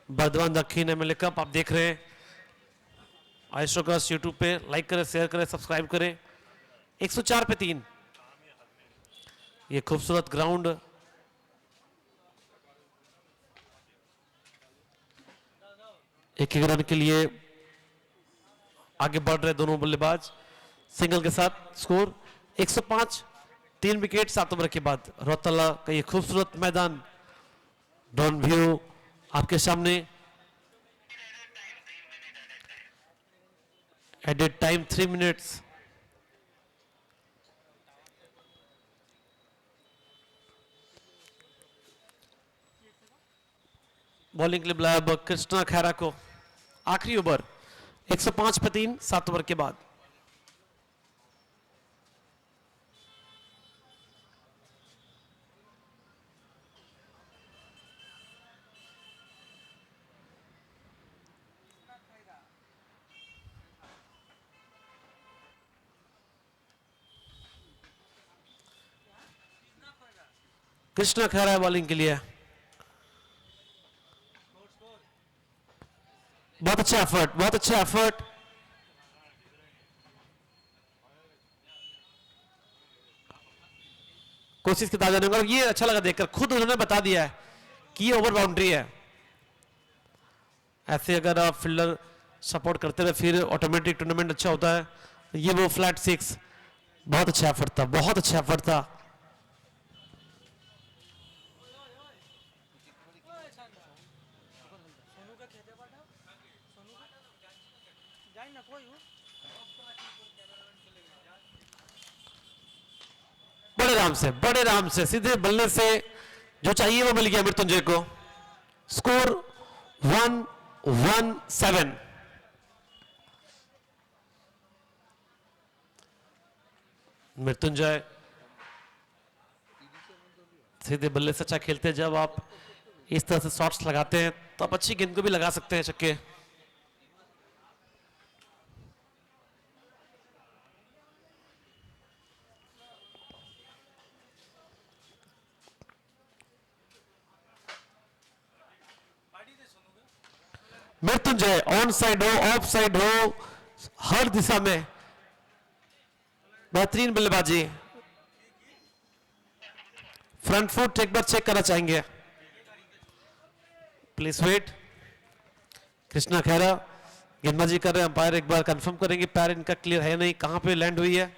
बर्धमान दक्षिण एमएलए कप आप देख रहे हैं आइस्ट्रोकस यूट्यूब पे। लाइक करें, शेयर करें, सब्सक्राइब करें। 104 पे 3। ये खूबसूरत ग्राउंड, एक रन के लिए आगे बढ़ रहे दोनों बल्लेबाज सिंगल के साथ। स्कोर 105 3 विकेट 7 ओवर के बाद। रोहतला का ये खूबसूरत मैदान, ड्रोन व्यू आपके सामने। Added time 3 minutes. बॉलिंग के लिए बुलाया कृष्णा खैरा को। आखिरी ओवर 105 पे 3 7 ओवर के बाद। कृष्णा खैरा बॉलिंग के लिए। बहुत अच्छा एफर्ट, बहुत अच्छा एफर्ट। कोशिश की ताजा नहीं, ये अच्छा लगा देखकर, खुद उन्होंने बता दिया है कि ये ओवर बाउंड्री है। ऐसे अगर आप फील्डर सपोर्ट करते रहे फिर ऑटोमेटिक टूर्नामेंट अच्छा होता है। ये वो फ्लैट 6, बहुत अच्छा एफर्ट था, बहुत अच्छा एफर्ट था। बड़े आराम से सीधे बल्ले से जो चाहिए वो मिल गया मृत्युंजय को। स्कोर 1-1-7। मृत्युंजय सीधे बल्ले से अच्छा खेलते हैं। जब आप इस तरह से शॉट्स लगाते हैं तो आप अच्छी गेंद को भी लगा सकते हैं छक्के। मृत्युंजय ऑन साइड हो ऑफ साइड हो हर दिशा में बेहतरीन बल्लेबाजी। फ्रंट फुट एक बार चेक करना चाहेंगे। Please wait. कृष्णा खैरा गेंदबाजी कर रहे हैं। अंपायर एक बार कंफर्म करेंगे पैर इनका क्लियर है नहीं, कहां पे लैंड हुई है।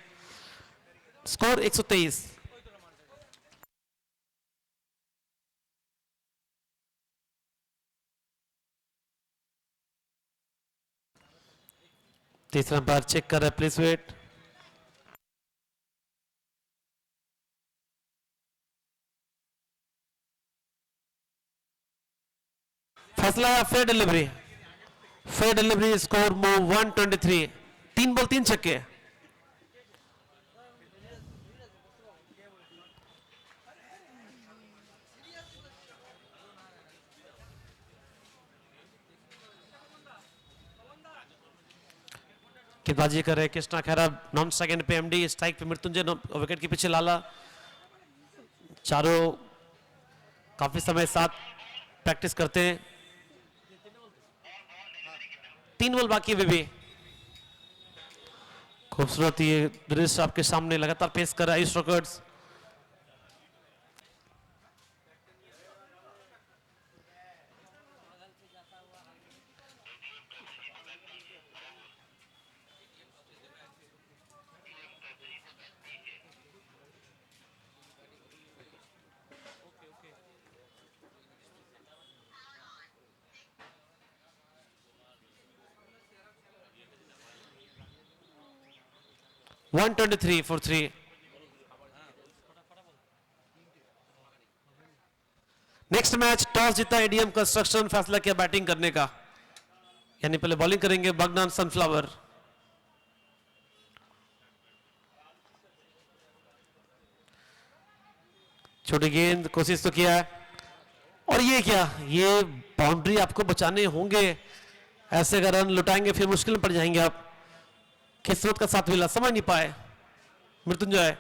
स्कोर 123। तीसरा अंपायर चेक कर रहे हैं। Please wait. फैसला fair delivery. Fair delivery. Score move 123। 3 ball 3 छक्के। गेंदबाजी कर रहे कृष्णा खैरा नॉन सेकंड पे एमडी। स्ट्राइक पे मृत्युंजय विकेट के पीछे लाला। चारों काफी समय साथ प्रैक्टिस करते हैं। 3 बॉल बाकी है भी। खूबसूरत ये दृश्य आपके सामने लगातार पेश कर रहा है east rockets. - 123 for 3। Next match toss जीता एडीएम कंस्ट्रक्शन। फैसला किया बैटिंग करने का, यानी पहले बॉलिंग करेंगे बगनान सनफ्लावर। छोटी गेंद कोशिश तो किया है और ये क्या, ये बाउंड्री आपको बचाने होंगे। ऐसे अगर रन लुटाएंगे फिर मुश्किल में पड़ जाएंगे आप। किस्मत का साथ मिला, समझ नहीं पाए मृत्युंजय।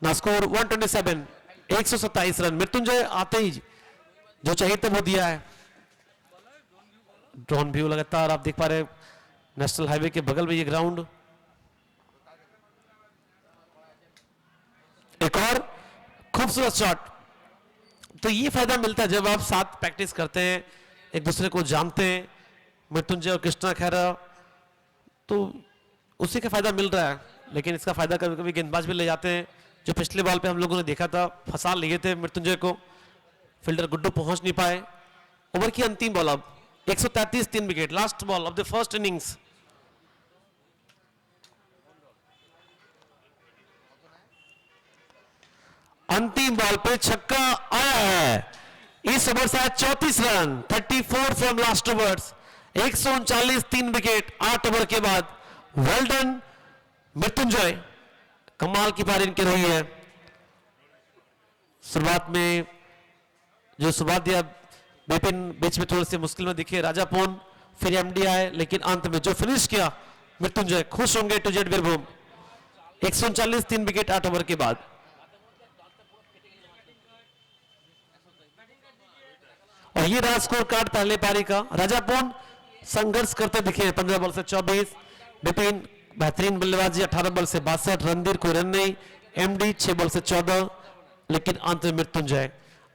ना स्कोर 127। 127 रन। मृत्युंजय आते ही जो चाहिए था वो दिया है। ड्रोन व्यू लगातार आप देख पा रहे नेशनल हाईवे के बगल में ये ग्राउंड। एक और खूबसूरत शॉट। तो ये फायदा मिलता है जब आप साथ प्रैक्टिस करते हैं, एक दूसरे को जानते हैं। मृत्युंजय और कृष्णा खैरा, तो उसी का फायदा मिल रहा है। लेकिन इसका फायदा कभी कभी गेंदबाज भी ले जाते हैं, जो पिछले बॉल पे हम लोगों ने देखा था, फंसा लिए थे मृत्युंजय को। फील्डर गुड्डू पहुंच नहीं पाए। ओवर की अंतिम बॉल अब 133। 3 wicket. Last ball of the first innings. अंतिम बॉल पे छक्का आया है। इस ओवर से 34 run. 34 from last overs. 139। 3 wicket 8 over के बाद। वेल डन मृत्युंजय, कमाल की पारी इनकी रही है। शुरुआत में जो शुरुआत दिया बिपिन बीच में थोड़ी सी मुश्किल में दिखे, राजापुन फिर एमडी आए, लेकिन अंत में जो फिनिश किया मृत्युंजय, खुश होंगे to Z Birbhum. 139। 3 wicket 8 over के बाद। और ये रहा स्कोर कार्ड पहले पारी का। राजापुन संघर्ष करते दिखे 15 बॉल से 24। बिपिन बेहतरीन बल्लेबाजी 18 बॉल से 62। रणधीर कोई रन नहीं। एमडी 6 बॉल से 14। लेकिन अंत में मृत्युंजय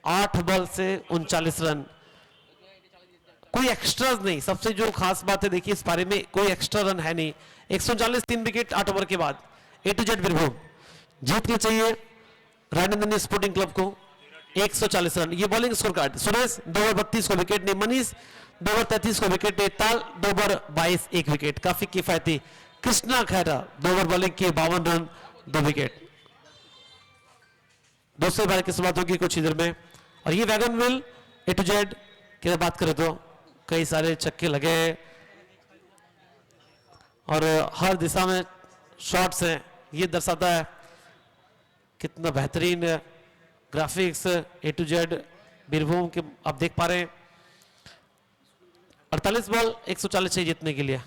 8 बॉल से 39 रन। कोई एक्स्ट्राज नहीं। सबसे जो खास बात है देखिए इस पारी में कोई एक्स्ट्रा रन है नहीं। 139। 3 विकेट 8 ओवर के बाद। ए टू जेड वीरभूम जीत के चाहिए रानीनंदिनी स्पोर्टिंग क्लब को। 140 रन। ये bowling score card. Suresh 2 over 32 को विकेट ने, मनीष 2 ओवर 33 को विकेट ने, ताल 2 ओवर 22 1 विकेट। काफी किफायती। कृष्णा खैरा 2 ओवर बॉलिंग की 52 रन 2 विकेट। दूसरे बार की शुरुआत होगी कुछ ही देर में। और ये wagon wheel A to Z की बात करें तो कई सारे छक्के लगे और हर दिशा में शॉट्स हैं। ये दर्शाता है कितना बेहतरीन graphics A to Z Birbhum के आप देख पा रहे हैं। 48 बॉल 140 चाहिए जीतने के लिए।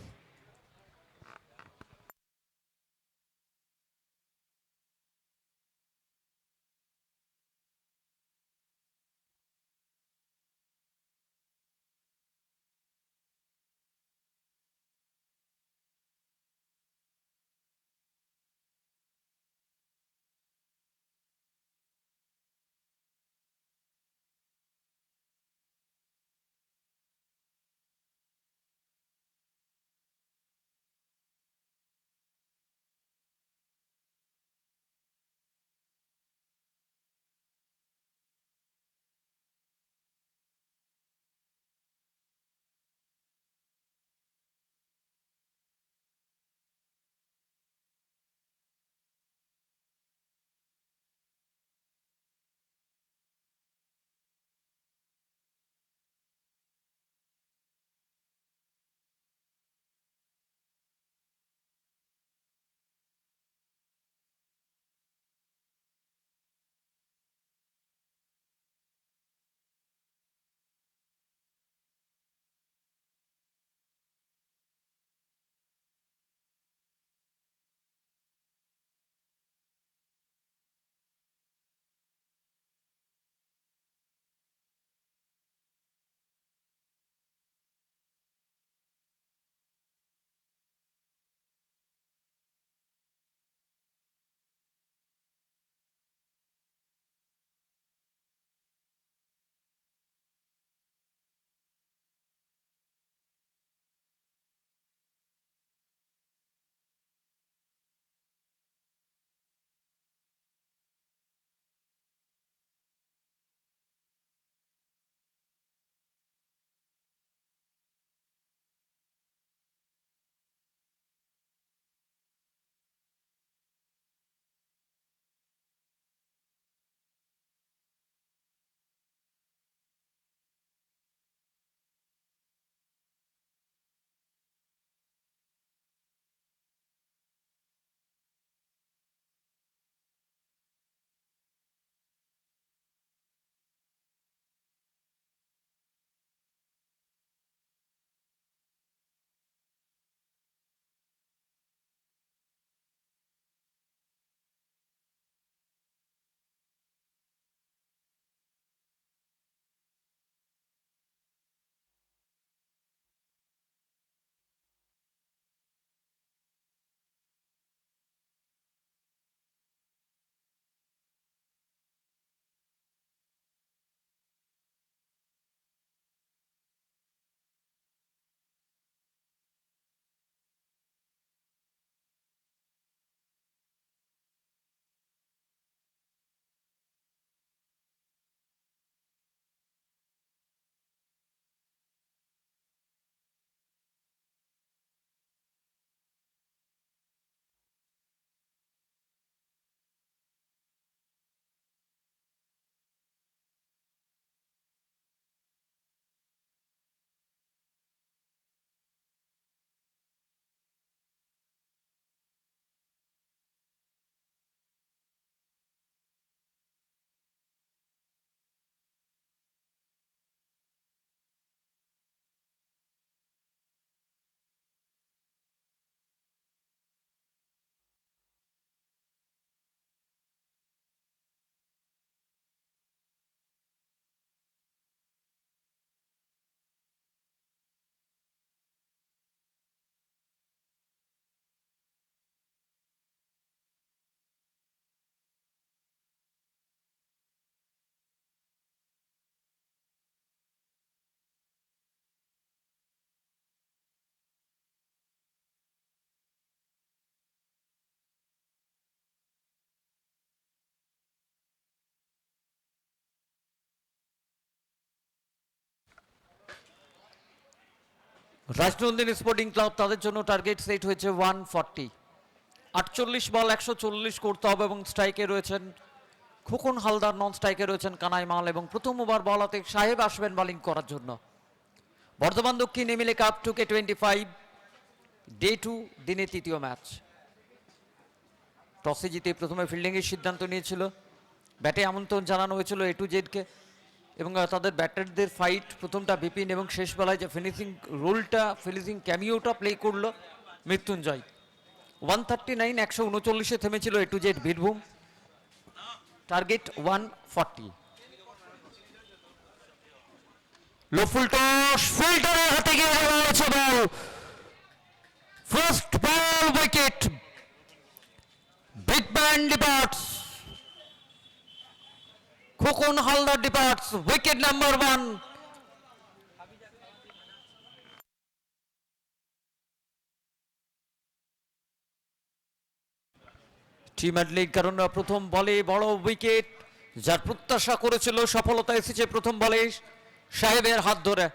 রাজনন্দিন স্পোর্টিং ক্লাব তাদের জন্য টার্গেট সেট হয়েছে 140। 48 বল 140 করতে হবে এবং স্ট্রাইকে রয়েছেন খোকন হালদার, নন স্ট্রাইকে রয়েছেন কানাই মাল এবং প্রথম ওভার বল হাতে সাহেব আসবেন বোলিং করার জন্য। Bardhaman Dakshin MLA cup 2K25 day 2 দিনে তৃতীয় ম্যাচ। টসে জিতে প্রথমে ফিল্ডিংয়ের সিদ্ধান্ত নিয়েছিল, ব্যাটে আমন্ত্রণ জানানো হয়েছিল A to Z কে এবং তাদের ব্যাটারদের ফাইট প্রথমটা বিপিন এবং শেষ বেলায় যে ফিনিশিং রোলটা, ফিনিশিং ক্যামিওটা প্লে করলো মৃত্যুঞ্জয়। 139 139-এ থেমেছিল A to Z Birbhum, target 140। Low full toss, ফিল্ডারের হাতে গিয়ে রয়েছে ball, first ball wicket, big ban departs, Khokan Haldar departs, wicket number 1। Team অ্যাডলিক কারণ প্রথম বলে বড় উইকেট, যার প্রত্যাশা করেছিল সফলতা এসেছে প্রথম বলে সাহেবের হাত ধরে।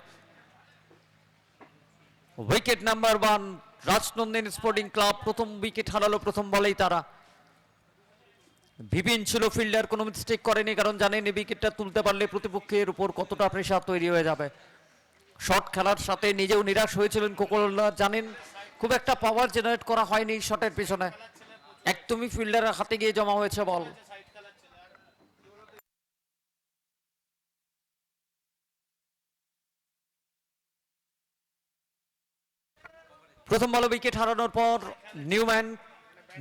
উইকেট নাম্বার 1, রাজনন্দিন স্পোর্টিং ক্লাব প্রথম উইকেট হারালো প্রথম বলেই তারা। বিপিন ছিল ফিল্ডার, কোনো মিস্টেক করেনি কারণ জানেন এই উইকেটটা তুলতে পারলে প্রতিপক্ষের উপর কতটা প্রেসার তৈরি হয়ে যাবে। শট খেলার সাথে নিজেও নিরাশ হয়েছিলেন কোকোলা, জানেন খুব একটা পাওয়ার জেনারেট করা হয়নি শটের পিছনে, একদমই ফিল্ডারের হাতে গিয়ে জমা হয়েছে বল। প্রথম বলে উইকেট হারানোর পর new man,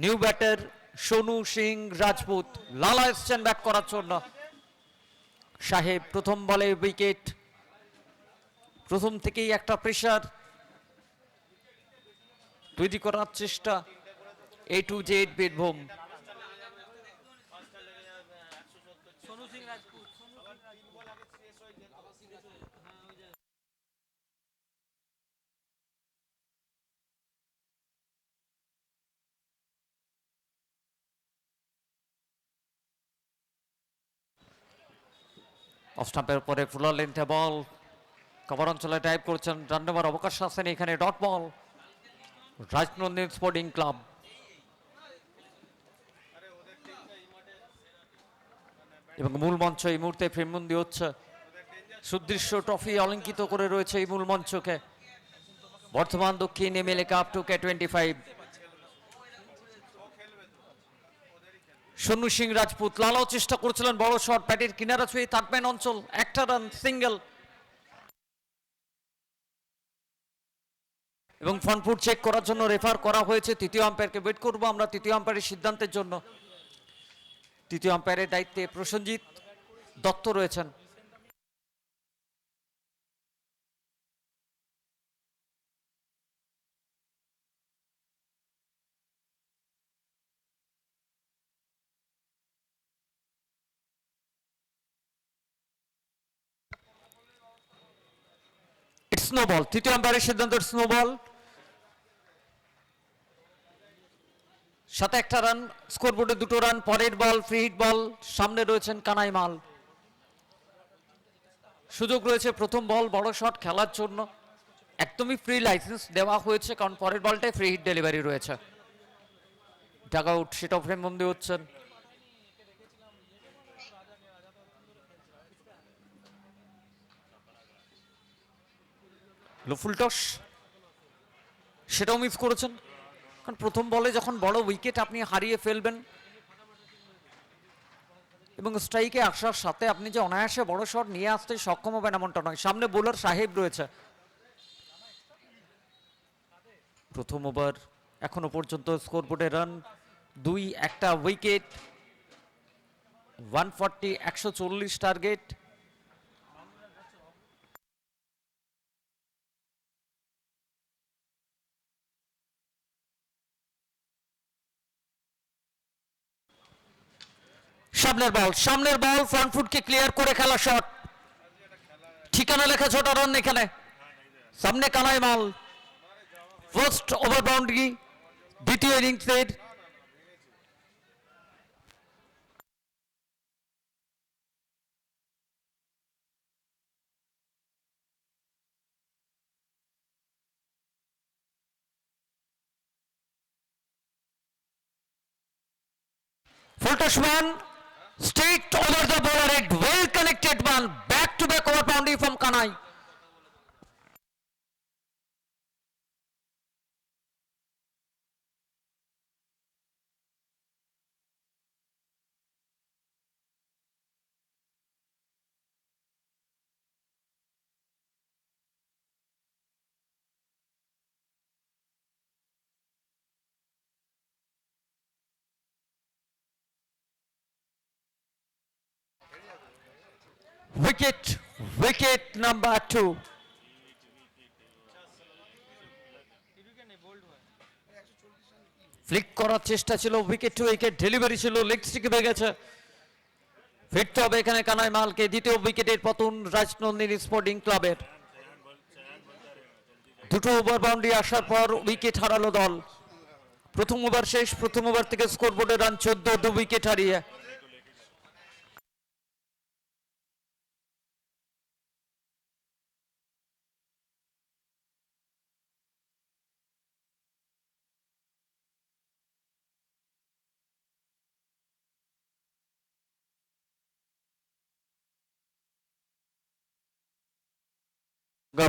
new batter Sonu Singh Rajput, Lala এসছেন ব্যাট করার জন্য। সাহেব প্রথম বলে উইকেট, প্রথম থেকেই একটা প্রেসার তৈরি করার চেষ্টা A to Z Birbhum. Sonu Singh Rajput off স্টাম্পের পরে ফুলার লেন্থে বল, কভার অঞ্চলে টাইপ করছেন, রান নেওয়ার অবকাশ আসেন এখানে, dot ball Rajnandin sporting club. এবং মূল মঞ্চ এই মুহূর্তে ফ্রেমবন্দি হচ্ছে, সুদৃশ্য ট্রফি অলঙ্কিত করে রয়েছে এই মূল মঞ্চকে। Bardhaman Dakshin MLA cup 2K25। Sonu Singh Rajput লালাও চেষ্টা করছিলেন বড় শট, ব্যাটের কিনারা ছুঁয়ে থাকবেন অঞ্চল, একটা রান সিঙ্গেল এবং ফ্রন্ট ফুট চেক করার জন্য রেফার করা হয়েছে। তৃতীয় আম্পায়ারকে ওয়েট করবো আমরা তৃতীয় আম্পায়ারের সিদ্ধান্তের জন্য। তৃতীয় আম্পায়ারের দায়িত্বে প্রসেনজিৎ দত্ত রয়েছেন। স্নো বল, তৃতীয় আম্পায়ারের সিদ্ধান্ত স্নো বল, সাথে একটা রান, স্কোরবোর্ডে 2টো রান। পরের বল ফ্রি হিট বল, সামনে রয়েছেন কানাই মাল, সুযোগ রয়েছে প্রথম বল বড় শট খেলার জন্য, একদমই ফ্রি লাইসেন্স দেওয়া হয়েছে কারণ পরের বলটায় ফ্রি হিট ডেলিভারি রয়েছে। ডাগ আউট সেটাও ফ্রেম বন্দি হচ্ছেন। ফুল টস সেটাও মিস করেছেন, কারণ প্রথম বলে যখন বড় উইকেট আপনি হারিয়ে ফেলবেন এবং স্ট্রাইকে আসার সাথে আপনি যে অনায়াসে বড় শট নিয়ে আসতে সক্ষম হবেন এমনটা নয়। সামনে বোলার সাহেব রয়েছে। প্রথম ওভার এখনো পর্যন্ত স্কোরবোর্ডে রান 2, একটা উইকেট, 140 140 টার্গেট। সামনের বল ফ্রন্ট ফুটকে ক্লিয়ার করে খেলা শট, ঠিকানা লেখা ছোট রান এখানে। সামনে কানাই মাল, ফার্স্ট ওভার বাউন্ডারি দ্বিতীয় ইনিংসের। Full touch one, straight over the bowler head, well connected one, back to back over boundary from Kanai. Wicket number 2. Flick করার চেষ্টা ছিল, উইকেট টু উইকেট ডেলিভারি ছিল, লেগ স্টিকে হয়ে গেছে। ফিরতে হবে এখানে কানাই মালকে। দ্বিতীয় উইকেটের পতন রাজনন্দিনী স্পোর্টিং ক্লাবের। দুটো ওভার বাউন্ডারি আসার পর উইকেট হারালো দল। প্রথম ওভার শেষ, প্রথম ওভার থেকে স্কোরবোর্ডে রান 14, 2 উইকেট হারিয়ে।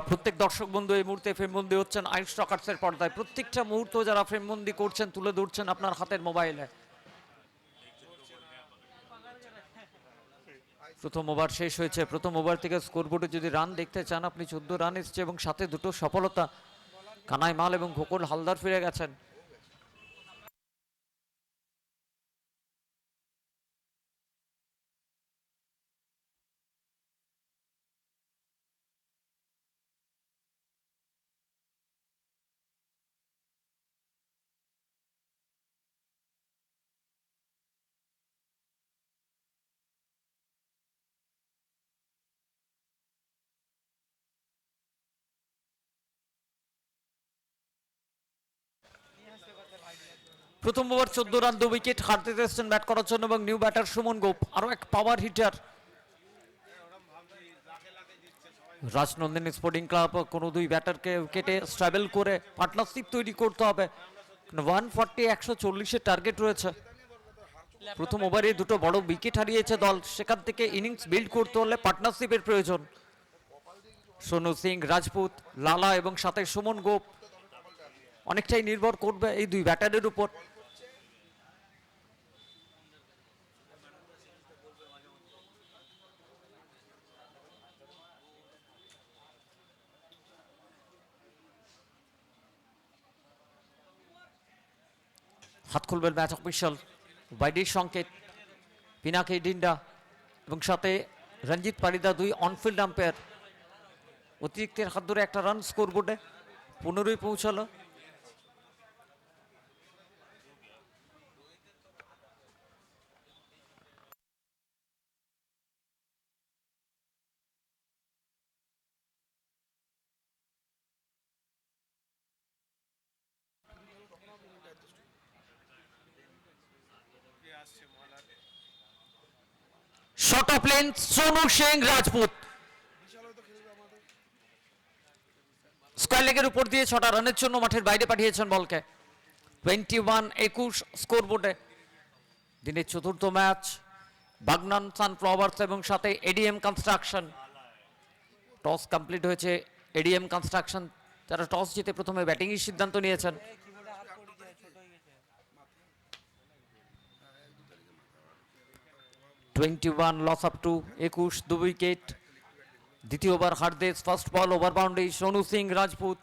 প্রত্যেক দর্শক বন্ধু এই মুহূর্তে ফ্রেমবন্দি হচ্ছেন আইন স্টকার্সের পর্দায়। প্রত্যেকটা মুহূর্ত যারা ফ্রেমবন্দি করছেন তুলে ধরছেন আপনার হাতের মোবাইলে। প্রথম ওভার শেষ হয়েছে। প্রথম ওভার থেকে স্কোরবোর্ডে যদি রান দেখতে চান আপনি 14 রান এসছে এবং সাথে দুটো সফলতা। কানাই মাল এবং গোকুল হালদার ফিরে গেছেন। প্রথম ওভার 14 রান 2 উইকেট। হারতে এসেছেন ব্যাট করার জন্য এবং নিউ ব্যাটার সুমন গোপ, আরো এক power hitter. Rajnandini sporting club কোনো দুই ব্যাটারকে উইকেটে স্ট্রাগল করে পার্টনারশিপ তৈরি করতে হবে। 140 140 টার্গেট রয়েছে। প্রথম ওভারে দুটো বড় উইকেট হারিয়েছে দল, সেখান থেকে ইনিংস বিল্ড করতে হলে পার্টনারশিপের প্রয়োজন। সোনু সিং রাজপুত, লালা এবং সাথে সুমন গোপ অনেকটাই নির্ভর করবে এই দুই ব্যাটারের উপর। হাত খুলবেন ম্যাচ অফিসিয়াল, বাইডির সংকেত, পিনাকি ডিন্ডা এবং সাথে রঞ্জিত পারিদা, দুই অনফিল্ড আম্পায়ার। অতিরিক্তের হাত ধরে একটা রান স্কোরবোর্ডে 15 পৌঁছালো। Short of length, Sonu Singh Rajput square লেগের উপর দিয়ে 6টা রানের জন্য মাঠের বাইরে পাঠিয়েছেন বলকে। 21-21 স্কোরবোর্ডে। দিনের চতুর্থ ম্যাচ বাগনান সানফ্লাওয়ার্স এবং সাথে এডিএম কনস্ট্রাকশন। টস কমপ্লিট হয়েছে। এডিএম কনস্ট্রাকশন যারা টস জিতে প্রথমে ব্যাটিংয়ের সিদ্ধান্ত নিয়েছেন। 21 লস আপ টু 21, 2 উইকেট। দ্বিতীয় ওভার হারদেশ, ফার্স্ট বল over boundary Sonu Singh Rajput.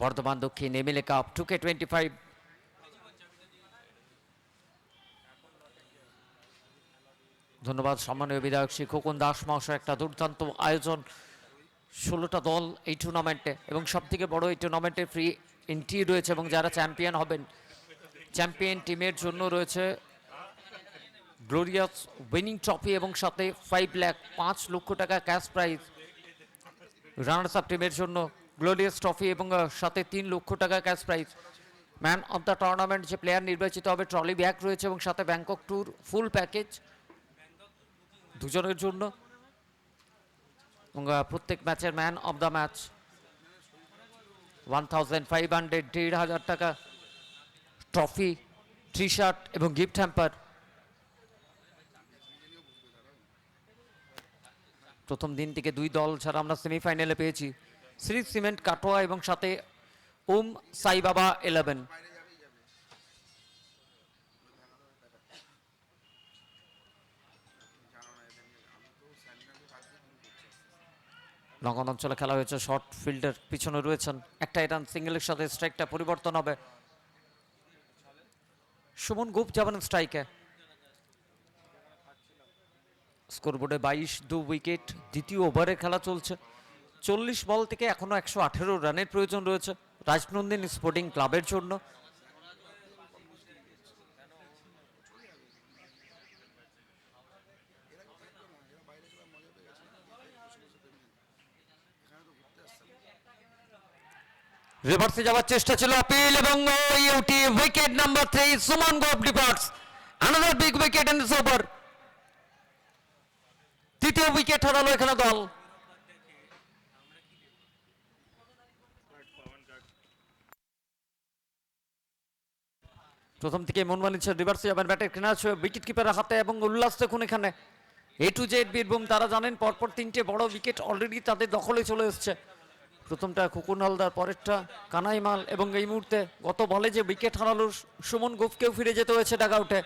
Bardhaman Dakshin MLA cup 2K25। ধন্যবাদ সম্মানীয় বিধায়ক শ্রী খোকন দাস মহাশয়। একটা দুর্দান্ত আয়োজন, 16টা দল এই টুর্নামেন্টে এবং সব থেকে বড় এই টুর্নামেন্টে ফ্রি এন্ট্রি রয়েছে এবং যারা চ্যাম্পিয়ন হবেন চ্যাম্পিয়ন টিমের জন্য রয়েছে গ্লোরিয়াস উইনিং ট্রফি এবং সাথে 5 লাখ 5 লক্ষ টাকা ক্যাশ প্রাইজ। রানার্স আপ টিমের জন্য গ্লোরিয়াস ট্রফি এবং সাথে 3 লক্ষ টাকা cash prize. Man of the tournament যে প্লেয়ার নির্বাচিত হবে ট্রলি ব্যাগ রয়েছে এবং সাথে ব্যাংকক ট্যুর ফুল প্যাকেজ দুজনের জন্য এবং প্রত্যেক ম্যাচের ম্যান অফ দ্য ম্যাচ 1500 1,500 টাকা ট্রফি, টি শার্ট এবং গিফট হ্যাম্পার। প্রথম দিন থেকে দুই দল ছাড়া আমরা সেমিফাইনালে পেয়েছি শ্রী সিমেন্ট কাটোয়া এবং সাথে ওম সাই বাবা 11। নগর অঞ্চলে খেলা হয়েছে, শর্ট ফিল্ডের পিছনে রয়েছেন, একটা রান সিঙ্গেলের সাথে স্ট্রাইকটা পরিবর্তন হবে। সুমন গুপ যাবেন স্ট্রাইকে। স্কোরবোর্ডে 22 উইকেট, দ্বিতীয় ওভারে খেলা চলছে। 40 বল থেকে এখনো 118 রানের প্রয়োজন রয়েছে রাজনন্দিনী স্পোর্টিং ক্লাবের জন্য। রিভার্সে যাওয়ার চেষ্টা ছিল আপিল এবং ইউটি wicket number 3 Suman Gope departs. Another big wicket in this over. তৃতীয় উইকেট হারালো এখানে দল। প্রথম থেকে মন মানিচ্ছে রিভার্সে যাবেন ব্যাটের কেনার উইকেট কিপারের হাতে এবং উল্লাস দেখুন এখানে। A to Z বীরভূম তারা জানেন পরপর তিনটে বড় উইকেট অলরেডি তাদের দখলে চলে এসছে। প্রথমটা খুকুন হালদার, পরেরটা কানাই মাল এবং এই মুহূর্তে গত বলে যে উইকেট হারালো সুমন গোপকেও ফিরে যেতে হয়েছে ডাগ আউটে।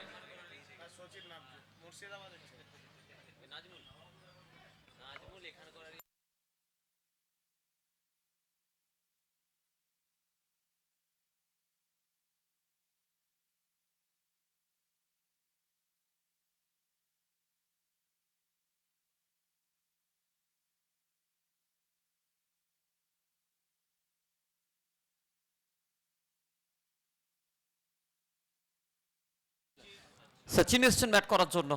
সচিন এসছেন ব্যাট করার জন্য।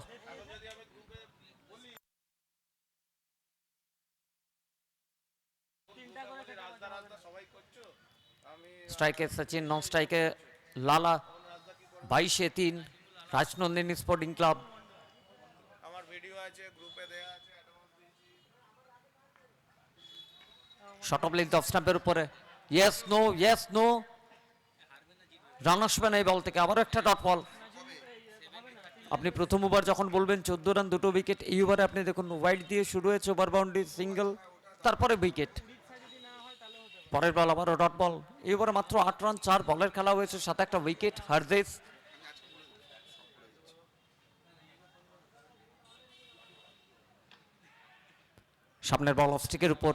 স্ট্রাইকে সচিন, নন স্ট্রাইকে লালা। 22-3 Rajnandini sporting club. আমার ভিডিও আছে, গ্রুপে দেয়া আছে। শর্ট অফ লেন্থ অফ স্টাম্পের উপরে, yes no yes no, run আসবে না এই বল থেকে। আবারও একটা ডট বল। আপনি প্রথম ওভার যখন বলবেন 14 রান 2 উইকেট, এই ওভারে আপনি দেখুন ওয়াইড দিয়ে শুরু হয়েছে, ওভার বাউন্ডারি সিঙ্গেল, তারপরে উইকেট। পরের বল আবারও ডট বল। এই ওভারে মাত্র 8 রান 4 বলের খেলা হয়েছে, সাথে একটা উইকেট। হারদেশ সামনের বল অফ স্টিকের উপর,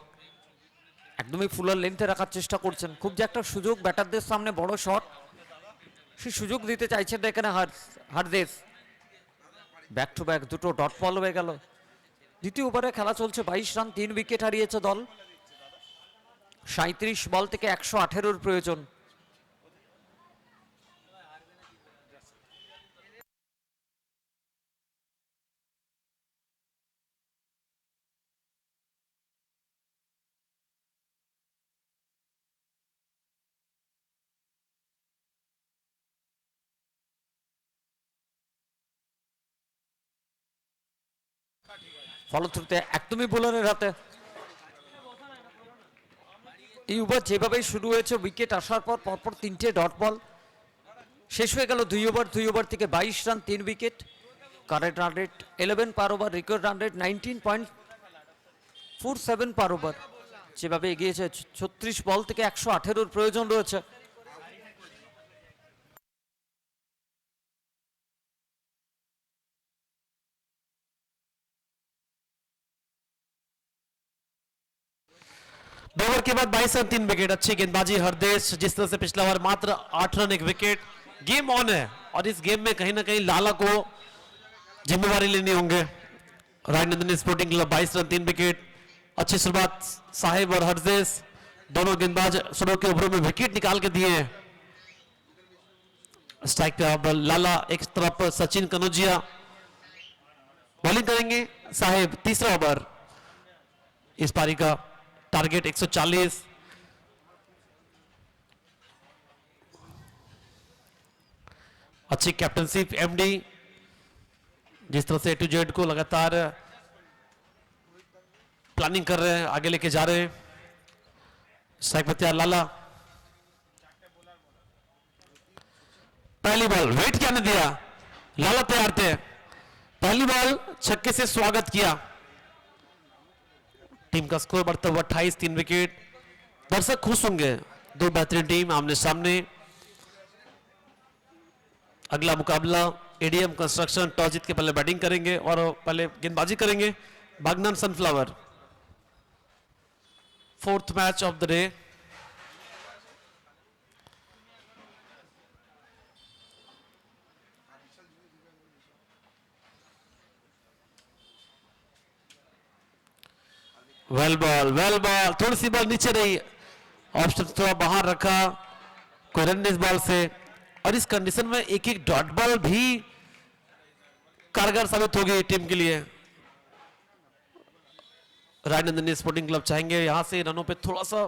একদমই ফুলার লেন্থে রাখার চেষ্টা করছেন। খুব যে একটা সুযোগ ব্যাটারদের সামনে বড় শট, সেই সুযোগ দিতে চাইছেন না এখানে হারদেশ। ব্যাক টু ব্যাক দুটো ডট বল হয়ে গেল। দ্বিতীয় ওভারে খেলা চলছে, 22 রান 3 উইকেট হারিয়েছে দল। 37 বল থেকে 118 প্রয়োজন। ফলশ্রুতিতে একদমই বোলারের হাতে। এই ওভার যেভাবেই শুরু হয়েছে, উইকেট আসার পর পরপর তিনটে ডট বল, শেষ হয়ে গেল 2 ওভার। 2 ওভার থেকে 22 run 3 wicket. Current run rate 11 পার ওভার, রেকর্ড রান রেট 19.47 পার ওভার। যেভাবে এগিয়েছে, 36 বল থেকে 118 প্রয়োজন রয়েছে। दो ओवर के बाद 22 रन 3 विकेट। अच्छी गेंदबाजी हरदेश, जिस तरह से पिछला ओवर मात्र 8 रन 1 विकेट। गेम ऑन है और इस गेम में कहीं ना कहीं लाला को जिम्मेवारी लेनी होंगे। Rajnandini sporting club 22 run 3 wicket. अच्छी शुरुआत साहिब और हरदेश, दोनों गेंदबाज शुरू के ओवरों में विकेट निकाल के दिए। स्ट्राइक पे अब लाला, एक तरफ सचिन कनौजिया बॉलिंग करेंगे। साहिब तीसरा ओवर, इस पारी का टारगेट 140। अच्छी कैप्टनशिप एमडी, जिस तरह से A to Z को लगातार प्लानिंग कर रहे हैं, आगे लेके जा रहे हैं। स्ट्राइक पर तैयार लाला, पहली बॉल वेट क्या नहीं दिया, लाला तैयार थे, पहली बॉल छक्के से स्वागत किया। टीम का स्कोर बढ़ता हुआ 28, 3 विकेट। दर्शक खुश होंगे, दो बेहतरीन टीम आमने सामने। अगला मुकाबला एडीएम कंस्ट्रक्शन टॉस जीत के पहले बैटिंग करेंगे और पहले गेंदबाजी करेंगे Bagnan sunflower. Fourth match of the day. Well ball, थोड़ी सी बॉल नीचे रही, ऑप्शन थोड़ा बाहर रखा, कोई रन इस बॉल से। और इस कंडीशन में एक एक डॉट बॉल भी कारगर साबित होगी टीम के लिए। राजनंदिनी स्पोर्टिंग क्लब चाहेंगे यहां से रनों पे थोड़ा सा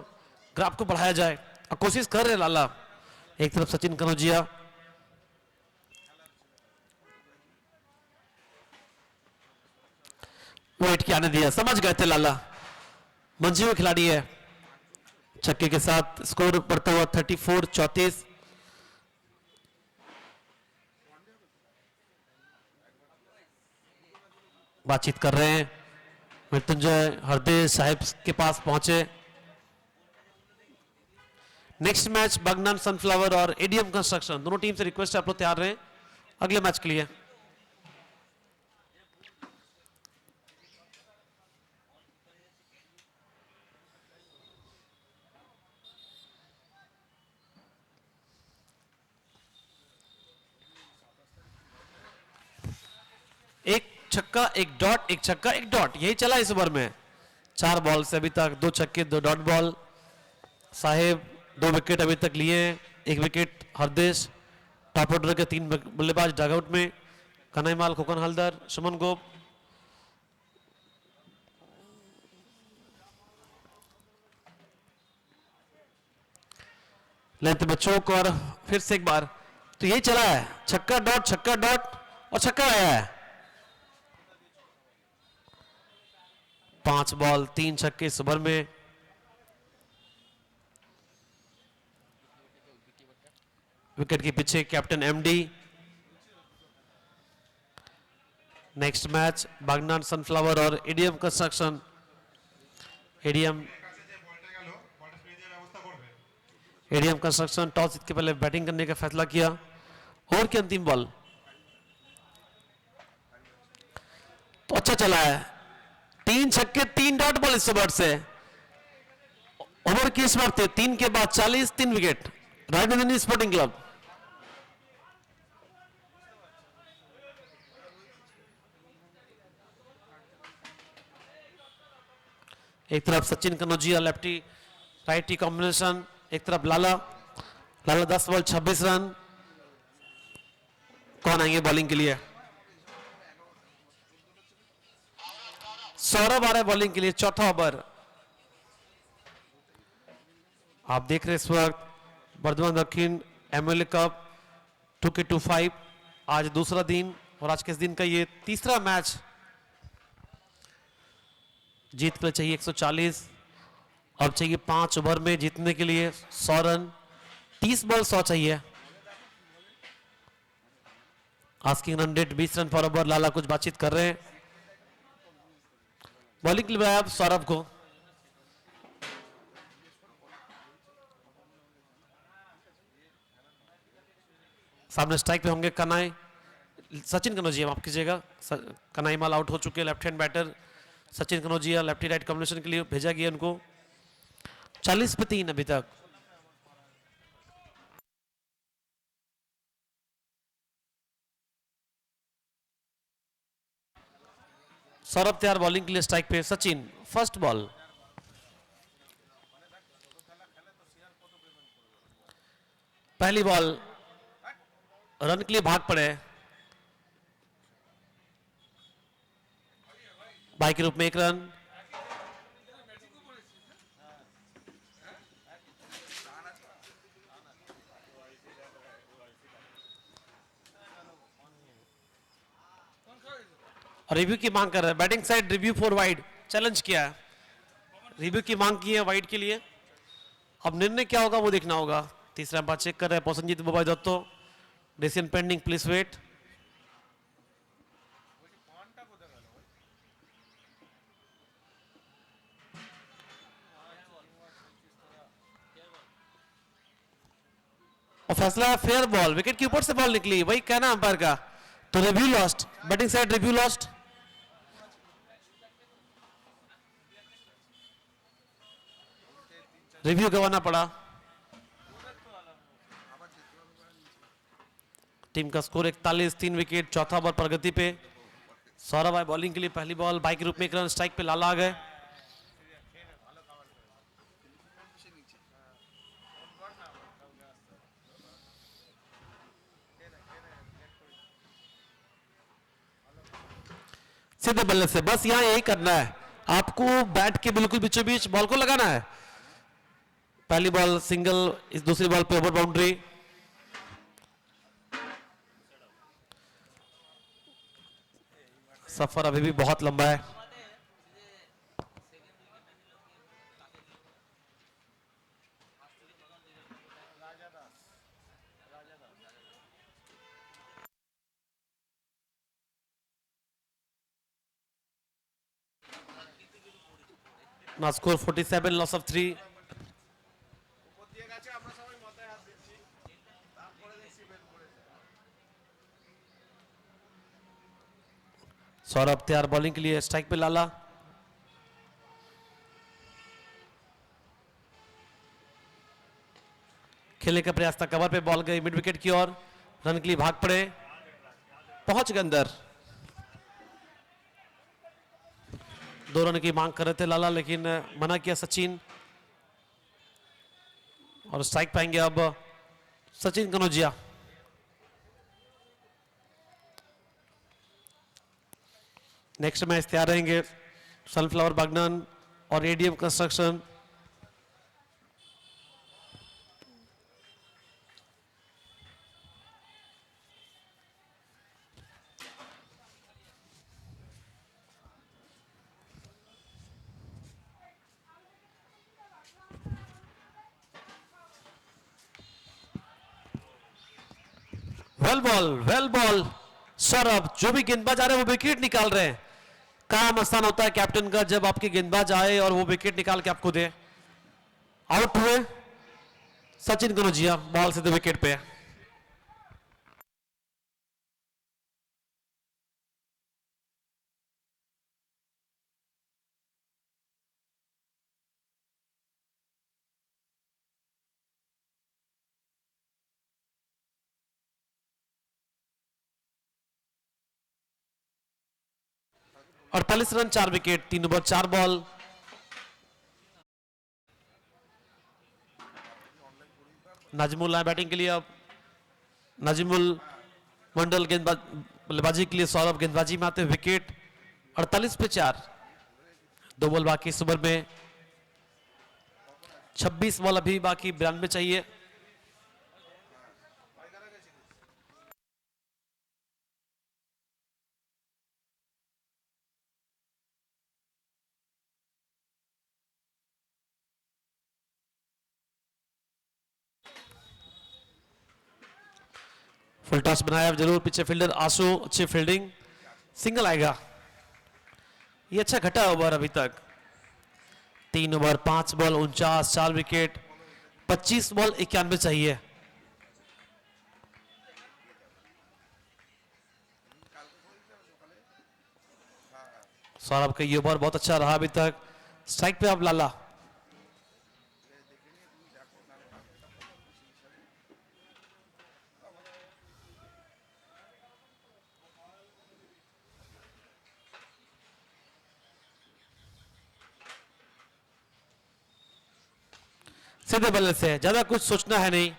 ग्राफ को बढ़ाया जाए और कोशिश कर रहे लाला। एक तरफ सचिन कनौजिया, वेट क्या नहीं दिया, समझ गए थे लाला, मंझी हुए खिलाड़ी है। छक्के के साथ स्कोर बढ़ता हुआ 34, 34। बातचीत कर रहे हैं, मृत्युंजय हरदेव साहिब के पास पहुंचे। नेक्स्ट मैच बागनान सनफ्लावर और एडीएम कंस्ट्रक्शन, दोनों टीम से रिक्वेस्ट है आप लोग तैयार रहें अगले मैच के लिए। एक छक्का एक डॉट, एक छक्का एक डॉट, यही चला इस ओवर में। 4 बॉल से अभी तक 2 छक्के 2 डॉट बॉल। साहेब 2 विकेट अभी तक लिए, 1 विकेट हरदेश। टॉप ऑर्डर के 3 बल्लेबाज डगआउट में, कन्हैयालाल खोकन हल्दर, सुमन गोप। लेंथ में चौक और फिर से एक बार, तो यही चला है, छक्का डॉट और छक्का आया है। 5 बॉल 3 छक्के इस ओवर में। विकेट के पीछे captain MD. Next match Bagnan sunflower और ADM construction. ADM construction toss जीत के पहले बैटिंग करने का फैसला किया। ओवर की अंतिम बॉल तो अच्छा चला है, 3 छक्के 3 डॉट बॉल इस ओवर से। ओवर की समाप्ति 3 के बाद 40, 3 विकेट। Rajnandini sporting club. एक तरफ Sachin Kanaujia lefty righty combination, एक तरफ लाला 10 बॉल 26 रन। कौन आएंगे बॉलिंग के लिए? सौरभ आ रहे बॉलिंग के लिए, चौथा ओवर। आप देख रहे हैं इस वक्त बर्धमान दक्षिण एमएलए कप 2K25, आज दूसरा दिन और आज के इस दिन का ये तीसरा मैच। जीत के लिए चाहिए 140, अब चाहिए 5 ओवर में जीतने के लिए 100 रन। 30 बॉल 100 चाहिए। आस्किंग रन रेट 20 रन पर ओवर। लाला कुछ बातचीत कर रहे हैं। बॉलिंग के लिए आप सौरभ को। सामने स्ट्राइक पे होंगे कनाई, सचिन कनौजिया माफ कीजिएगा, कनाई माल आउट हो चुके हैं। Left hand batter Sachin Kanaujia lefty right combination के लिए भेजा गया उनको। 40 पे 3 अभी तक। सौरभ तैयार बॉलिंग के लिए। स्ट्राइक पे सचिन। फर्स्ट बॉल पहली बॉल रन के लिए भाग पड़े। बाई के रूप में 1 रन। रिव्यू की मांग कर रहा है batting side. Review for wide challenge किया है, रिव्यू की मांग की है वाइड के लिए। अब निर्णय क्या होगा वो देखना होगा। तीसरा बात चेक कर रहे हैं प्रसन्नजीत बाबाई दत्तो। Decision pending, please wait. और फैसला फेयर बॉल, विकेट के ऊपर से बॉल निकली, वही कहना अंपायर का। तो review lost, batting side review lost. Review गंवाना पड़ा। टीम का स्कोर 41, 3 विकेट, चौथा ओवर प्रगति पे। सौरभ आए बॉलिंग के लिए, पहली बॉल बाई के रूप में, एक रन स्ट्राइक पे लाला आ गए। सीधे बल्ले से, बस यहां यही करना है आपको, बैट के बिल्कुल बीचों बीच बॉल को लगाना है। पहली बॉल सिंगल, इस दूसरी बॉल पे ओवर बाउंड्री। सफर अभी भी बहुत लंबा है। Now score 47, loss of 3. Saurabh तैयार बॉलिंग के लिए, स्ट्राइक पे लाला। खेलने का प्रयास था, कवर पे बॉल गई मिड विकेट की ओर, रन के लिए भाग पड़े, पहुंच गए अंदर। 2 रन की मांग कर रहे थे लाला, लेकिन मना किया सचिन। और स्ट्राइक पाएंगे अब सचिन कनौजिया। नेक्स्ट मैच तैयार रहेंगे सनफ्लावर बागनन और ADM construction. Well ball Saurabh, जो भी गेंदबाज आ रहे हैं वो विकेट निकाल रहे हैं। काम आसान होता है कैप्टन का जब आपके गेंदबाज आए और वो विकेट निकाल के आपको दे। आउट हुए सचिन कनौजिया, बॉल सीधे विकेट पे। और 48 रन, 4 विकेट, 3 ओवर 4 बॉल। नाजिमुल आए बैटिंग के लिए। अब नाजिमुल मंडल गेंदबाज बल्लेबाजी के लिए, सौरभ गेंदबाजी में आते हैं। विकेट 48 पे 4, 2 बॉल बाकी इस ओवर में। 26 बॉल अभी बाकी, 92 चाहिए। फुल टॉस बनाया जरूर, पीछे फील्डर आंसू, अच्छी फील्डिंग, सिंगल आएगा। ये अच्छा घटा ओवर अभी तक। 3 ओवर 5 बॉल 49, 4 विकेट, 25 बॉल 91 चाहिए। सौरभ का ये ओवर बहुत अच्छा रहा अभी तक। स्ट्राइक पे अब लाला। सीधे बल्ले से, ज्यादा कुछ सोचना है नहीं,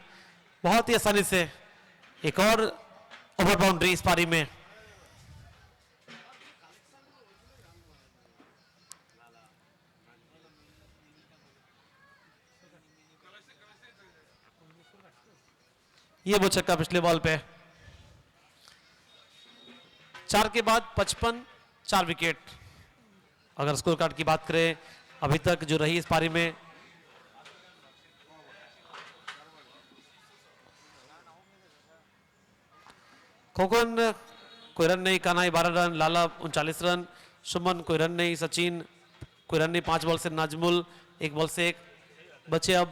बहुत ही आसानी से एक और ओवर बाउंड्री इस पारी में। ये वो छक्का पिछले बॉल पे। 4 के बाद 55, 4 विकेट। अगर स्कोर कार्ड की बात करें अभी तक जो रही इस पारी में, खोकन कोई रन नहीं, कानाई 12 रन, लाला 39 रन, सुमन कोई रन नहीं, सचिन कोई रन नहीं, 5 बॉल से नाजमुल 1 बॉल से 1, बचे अब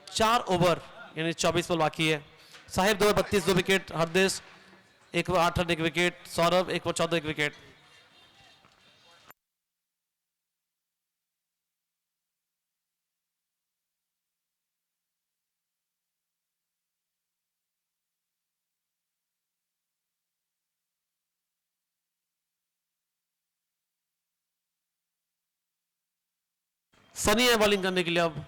4 ओवर यानी 24 बॉल बाकी है। Sahib 2 over 32 2 wicket, Hardesh 1 over 8 run 1 wicket, Saurabh 1 over 14 1 wicket. Sunny है बॉलिंग करने के लिए अब।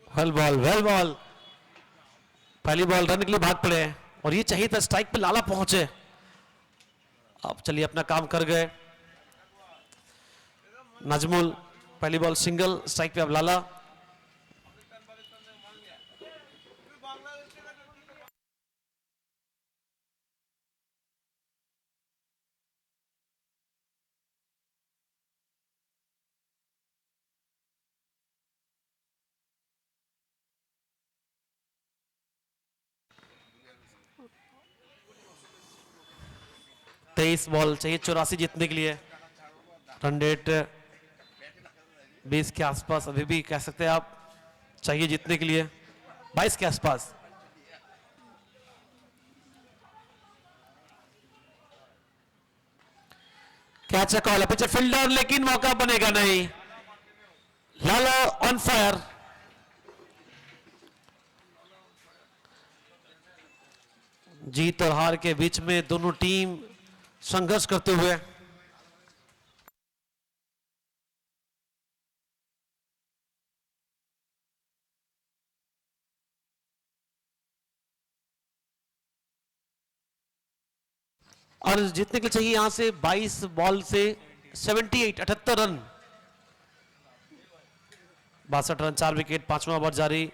वेल बॉल, पहली बॉल रन के लिए भाग पड़े और ये चाहिए था स्ट्राइक पे लाला पहुंचे। अब चलिए अपना काम कर गए नाजमुल, पहली बॉल सिंगल, स्ट्राइक पे अब लाला। तेईस बॉल चाहिए 84 जीतने के लिए, रन रेट 20 के आसपास अभी भी कह सकते हैं आप चाहिए जीतने के लिए, 22 के आसपास। कैच है कॉल, पिच फील्डर लेकिन मौका बनेगा नहीं। लाला ऑन फायर, जीत और हार के बीच में दोनों टीम संघर्ष करते हुए। और जीतने के लिए चाहिए यहां से 22 बॉल से 78 रन, 62 रन 4 विकेट, 5वां ओवर जारी।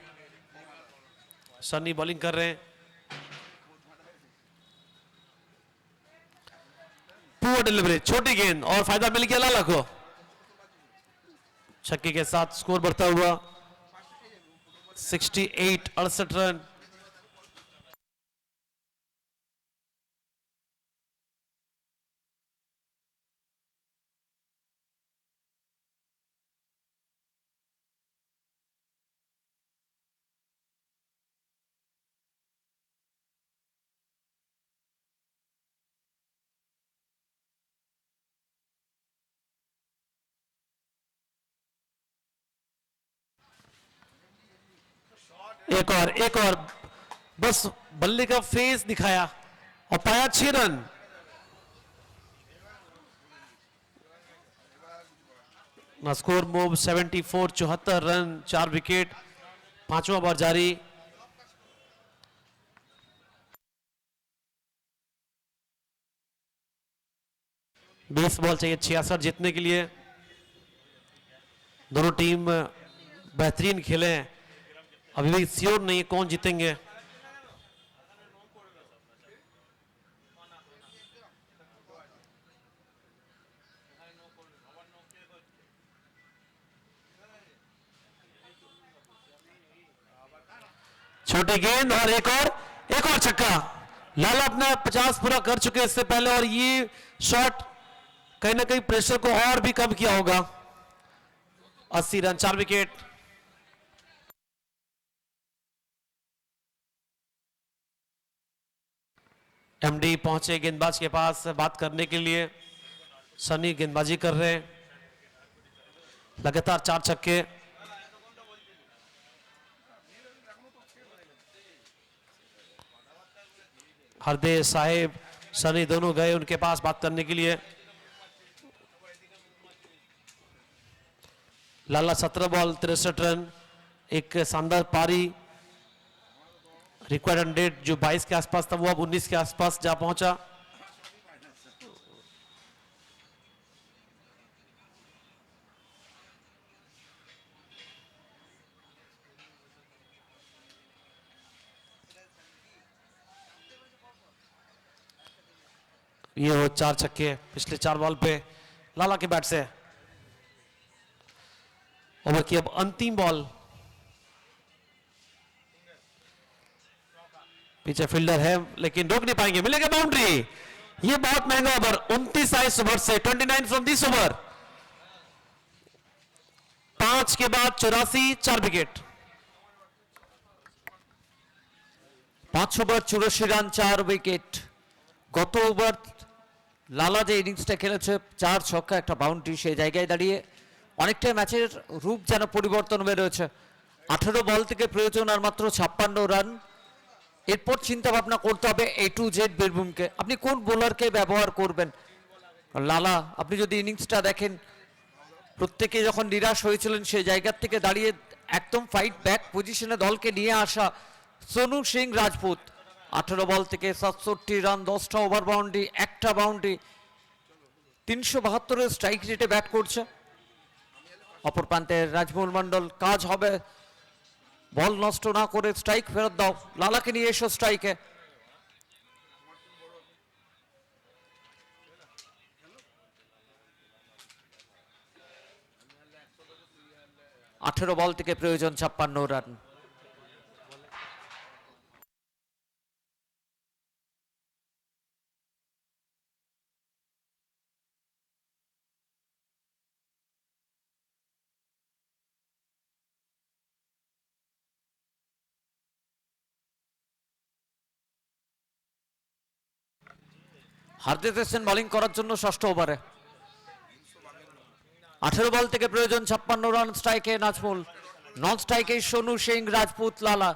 सनी बॉलिंग कर रहे हैं, पुअर डिलीवरी, छोटी गेंद और फायदा मिल गया लाला को। छक्के के साथ स्कोर बढ़ता हुआ 68 रन। एक और बस बल्ले का फेस दिखाया और पाया 6 run. Score move 74, 74 run 4 wicket, 5वां ओवर जारी। बीस बॉल चाहिए 66 जीतने के लिए। दोनों टीम बेहतरीन खेले हैं, अभी भी श्योर नहीं है कौन जीतेंगे। छोटी गेंद और एक और छक्का। लाला अपना 50 पूरा कर चुके इससे पहले और ये शॉट कहीं ना कहीं प्रेशर को और भी कम किया होगा। 80 रन 4 विकेट। एमडी पहुंचे गेंदबाज के पास बात करने के लिए। सनी गेंदबाजी कर रहे हैं, लगातार 4 छक्के। हरदेश साहिब सनी दोनों गए उनके पास बात करने के लिए। लाला 17 बॉल 63 रन, एक शानदार पारी। रिक्वायर्ड रन रेट जो 22 के आसपास था वो अब 19 के आसपास जा पहुंचा। ये वो 4 छक्के पिछले 4 बॉल पे लाला के बैट से। ओवर की अब अंतिम बॉल, पीछे फील्डर है लेकिन रोक नहीं पाएंगे, मिलेगा बाउंड्री। ये बहुत महंगा ओवर, 29 आए इस ओवर से, 29 फ्रॉम दिस ओवर। 5 के बाद 84, 4 विकेट। 5 over 84 run 4 wicket. গত ওভার লালা যে ইনিংসটা খেলেছে 4 ছক্কা একটা বাউন্ডারি, সেই জায়গায় দাঁড়িয়ে অনেকটাই ম্যাচের রূপ যেন পরিবর্তন হয়ে রয়েছে। 18 বল থেকে প্রয়োজন আর মাত্র 56 রান। এরপর চিন্তা ভাবনা করতে হবে A to Z বীরভূমকে, আপনি কোন বোলারকে ব্যবহার করবেন। লালা আপনি যদি ইনিংসটা দেখেন, প্রত্যেকে যখন নিরাশ হয়েছিলেন সেই জায়গার থেকে দাঁড়িয়ে একদম ফাইট ব্যাক পজিশনে দলকে নিয়ে আসা সোনু সিং রাজপুত। 18 বল থেকে 67 রান, 10টা ওভার বাউন্ডারি, একটা বাউন্ডারি, 372 স্ট্রাইক রেটে ব্যাট করছে। অপর প্রান্তে রাজমোহন মন্ডল, কাজ হবে, বল নষ্ট না করে স্ট্রাইক ফেরত দাও, লালাকে নিয়ে এসো স্ট্রাইকে। 18 বল থেকে প্রয়োজন 56 রান। হারদেব এসেছেন বোলিং করার জন্য ষষ্ঠ ওভারে। 18 বল থেকে প্রয়োজন 56 রান, স্ট্রাইকে নাজমুল, নন স্ট্রাইকে সোনু সিং রাজপুত, লালা।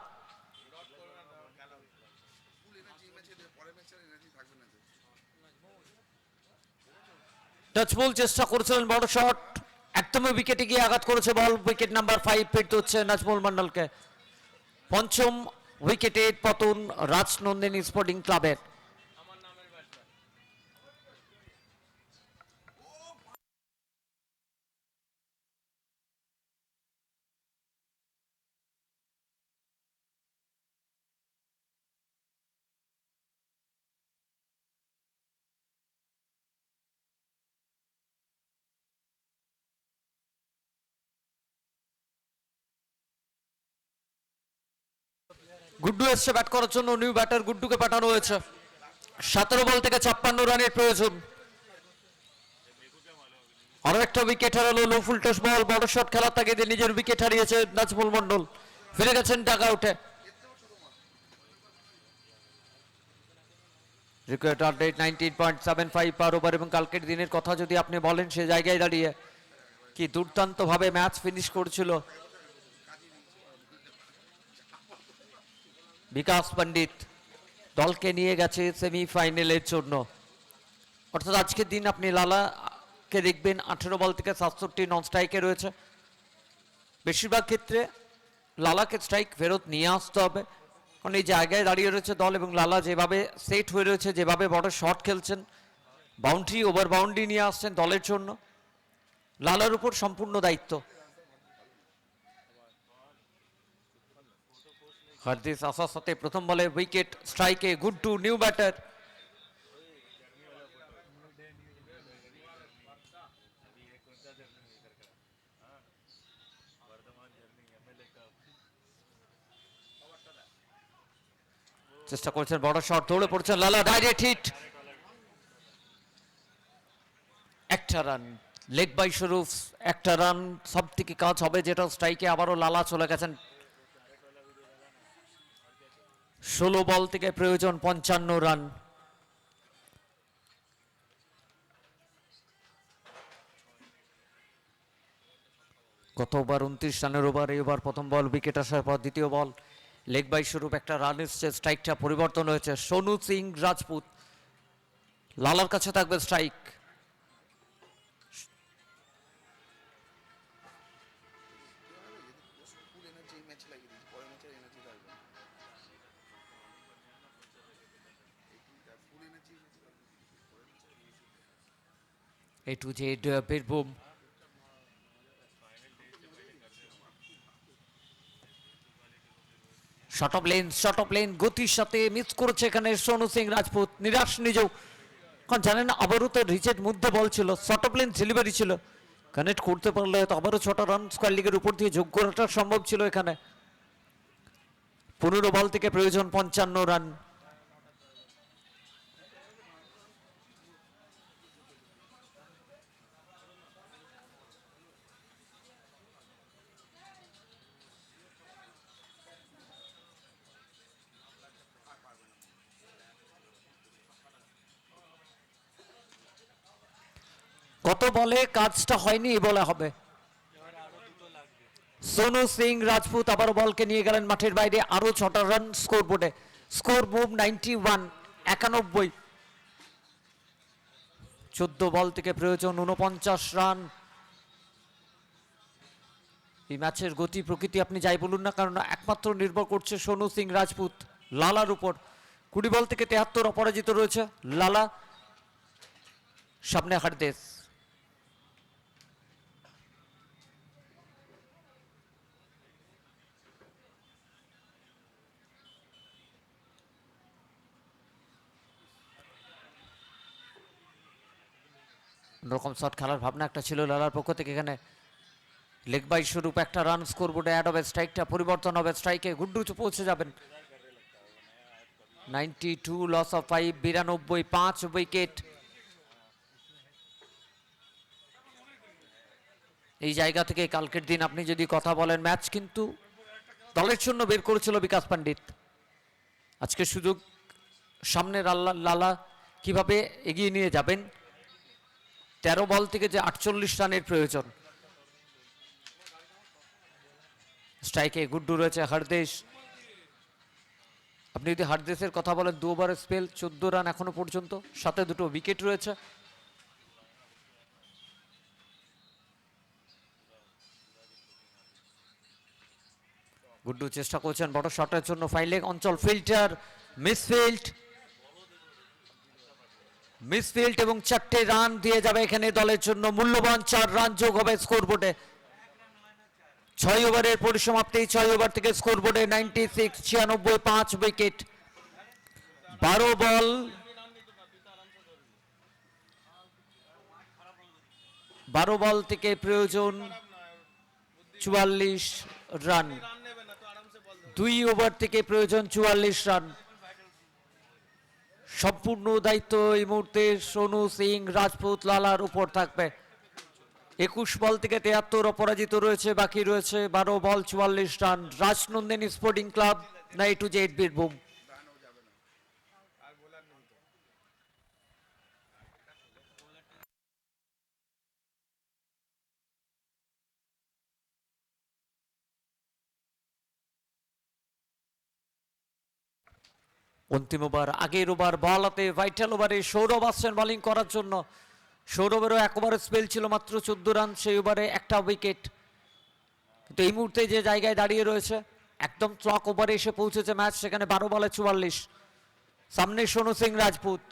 নাজমুল চেষ্টা করেছিলেন বড় শট, একদমই উইকেটে গিয়ে আঘাত করেছে বল। উইকেট নাম্বার 5 ফিরতে হচ্ছে নাজমুল মন্ডলকে। পঞ্চম উইকেটে পতন রাজনন্দিনী স্পোর্টিং ক্লাবের। গুড্ডু এসছে ব্যাট করার জন্য, নিউ ব্যাটার গুড্ডুকে পাঠানো হয়েছে। 17 বল থেকে 56 রানের প্রয়োজন। আরো একটা উইকেট হারালো, লো ফুল টস বল, বড় শট খেলার তাগিদে নিজের উইকেট হারিয়েছে নাজমুল মন্ডল, ফিরে গেছেন ডাগ আউটে। রিকোয়ার্ড রান রেট 19.75 পার ওভার, এবং কালকের দিনের কথা যদি আপনি বলেন সে জায়গায় দাঁড়িয়ে কি দুর্দান্ত ভাবে ম্যাচ ফিনিশ করেছিল বিকাশ পণ্ডিত, দলকে নিয়ে গেছে সেমিফাইনালের জন্য। অর্থাৎ আজকের দিন আপনি লালাকে দেখবেন 18 বল থেকে 67 নন স্ট্রাইকে রয়েছে। বেশিরভাগ ক্ষেত্রে লালাকে স্ট্রাইক ফেরত নিয়ে আসতে হবে, কারণ এই জায়গায় দাঁড়িয়ে রয়েছে দল, এবং লালা যেভাবে সেট হয়ে রয়েছে, যেভাবে বড় শট খেলছেন, বাউন্ডারি ওভার বাউন্ডারি নিয়ে আসছেন দলের জন্য, লালার উপর সম্পূর্ণ দায়িত্ব। হার্দিস আসার সাথে প্রথম বলে উইকেট, স্ট্রাইকে গুড্ডু নিউ ব্যাটার। চেষ্টা করছেন বড় শট, দৌড়ে পড়ছেন লালা, ডাইরেক্ট হিট, একটা রান, লেগ বাই শরুফ, একটা রান সব থেকে কাজ হবে, যেটা স্ট্রাইকে আবারও লালা চলে গেছেন। 16 বল থেকে প্রয়োজন 55 রান। গত ওভার 29 রানের ওভার, এই ওভার প্রথম বল উইকেট আসার পর দ্বিতীয় বল লেগ বাই স্বরূপ একটা রান এসছে, স্ট্রাইকটা পরিবর্তন হয়েছে। সোনু সিং রাজপুত, লালার কাছে থাকবে strike. A to Z Birbhum, short of lane গতির সাথে মিস করেছে এখানে সোনু সিং রাজপুত, নিরাশ নিজেও, কারণ জানেন আবারও তো রিচের মধ্যে বল ছিল, শর্ট অফ লেন ডেলিভারি ছিল, কানেক্ট করতে পারলে হয়তো আবারও 6টা রান স্কোয়ার লিগের উপর দিয়ে যোগ করাটা সম্ভব ছিল এখানে। 15 বল থেকে প্রয়োজন 55 রান। কত বলে কাজটা হয়নি বলা হবে। সোনু সিং রাজপুত আবার বলকে নিয়ে গেলেন মাঠের বাইরে, আরো 6টা রান স্কোর বোর্ডে। Score move 91, 91। 14 বল থেকে প্রয়োজন 49 রান। এই ম্যাচের গতি প্রকৃতি আপনি যাই বলুন না, কারণ একমাত্র নির্ভর করছে সোনু সিং রাজপুত লালার উপর। 20 বল থেকে 73 অপরাজিত রয়েছে লালা। সামনে হারদেশ। রকম শট খেলার ভাবনা একটা ছিল লালার পক্ষ থেকে। এখানে লেগ বাই স্বরূপ একটা রান স্কোর বোর্ডে অ্যাড হবে, স্ট্রাইকটা পরিবর্তন হবে, স্ট্রাইকে গুড্ডু পৌঁছে যাবেন। 92 লস অফ 5, 92, 5 উইকেট। এই জায়গা থেকে কালকের দিন আপনি যদি কথা বলেন, ম্যাচ কিন্তু দলের জন্য বের করেছিল বিকাশ পণ্ডিত। আজকে সুযোগ সামনে লালা কিভাবে এগিয়ে নিয়ে যাবেন। 13 বল থেকে যে 48 রানের প্রয়োজন। স্ট্রাইকে গুড্ডু রয়েছে হারদেশ। আপনি যদি হারদেশের কথা বলেন, 2 ওভারের স্পেল, 14 রান এখনো পর্যন্ত, সাথে 2টো উইকেট রয়েছে। গুড্ডু চেষ্টা করছেন বড় শটের জন্য, ফাইলেক অঞ্চল, ফিল্টার মিসফিল্ড এবং 4টে রান দিয়ে যাবে এখানে দলের জন্য। মূল্যবান 4 রান যোগ হবে স্কোর বোর্ডে। 6 ওভারের পরিসমাপ্তি, 6 ওভার থেকে স্কোর বোর্ডে 96, 96, 5 উইকেট। 12 বল, 12 বল থেকে প্রয়োজন 44 রান। 2 ওভার থেকে প্রয়োজন 44 রান। সম্পূর্ণ দায়িত্ব এই মুহূর্তে সোনু সিং রাজপুত লালার উপর থাকবে। 21 বল থেকে 73 অপরাজিত রয়েছে, বাকি রয়েছে 12 বল 44 run. Rajnandini sporting club, A to Z Birbhum. অন্তিম ওভার, আগের ওভার বল হাতে ভাইটাল ওভারে সৌরভ আসছেন বোলিং করার জন্য। সৌরভেরও 1 ওভারের স্পেল ছিল, মাত্র 14 রান, সেই ওভারে একটা উইকেট। কিন্তু এই মুহূর্তে যে জায়গায় দাঁড়িয়ে রয়েছে, একদম ক্লক ওভারে এসে পৌঁছেছে ম্যাচ, সেখানে 12 বলে 44। সামনে সোনু সিং রাজপুত।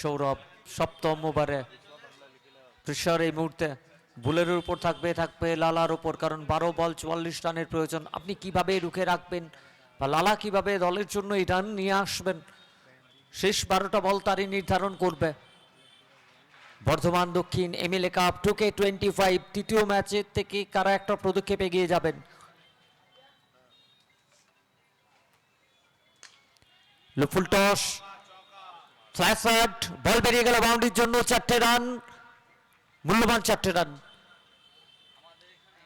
সৌরভ 7ম ওভারে। প্রেশার এই মুহূর্তে বুলের উপর থাকবে লালার উপর, কারণ 12 বল 44 রানের প্রয়োজন। আপনি কিভাবে রুখে রাখবেন, বা লালা কিভাবে দলের জন্য এই রান নিয়ে আসবেন, শেষ 12টা বল তারই নির্ধারণ করবে। বর্ধমান দক্ষিণ MLA কাপ 2K25 তৃতীয় ম্যাচের থেকে কারা একটা পদক্ষেপ এগিয়ে যাবেন। লুফুল টস, ফ্ল্যাশ শট, বল বেরিয়ে গেল বাউন্ডারির জন্য। 4টে রান, মূল্যবান 4টে রান।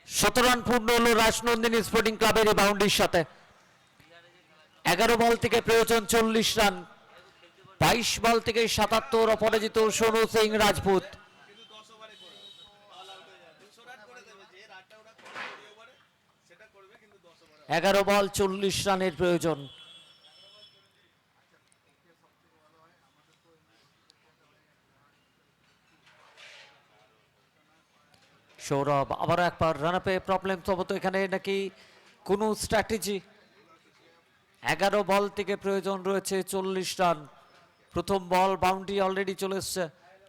17 রান পূর্ণ হলো রাজনন্দিনী স্পোর্টিং ক্লাবের এই বাউন্ডারির সাথে। 11 বল থেকে প্রয়োজন 40 রান। 22 বল থেকে 77 অপরাজিত সোনু সিং রাজপুত। 11 বল 40 রানের প্রয়োজন। সৌরভ আবারও একবার রান আপে প্রবলেম, তবে তো এখানে নাকি কোনো স্ট্র্যাটেজি 11 বল থেকে প্রয়োজন রয়েছে 40 রান। প্রথম বল বাউন্ডারি অলরেডি চলে এসছে।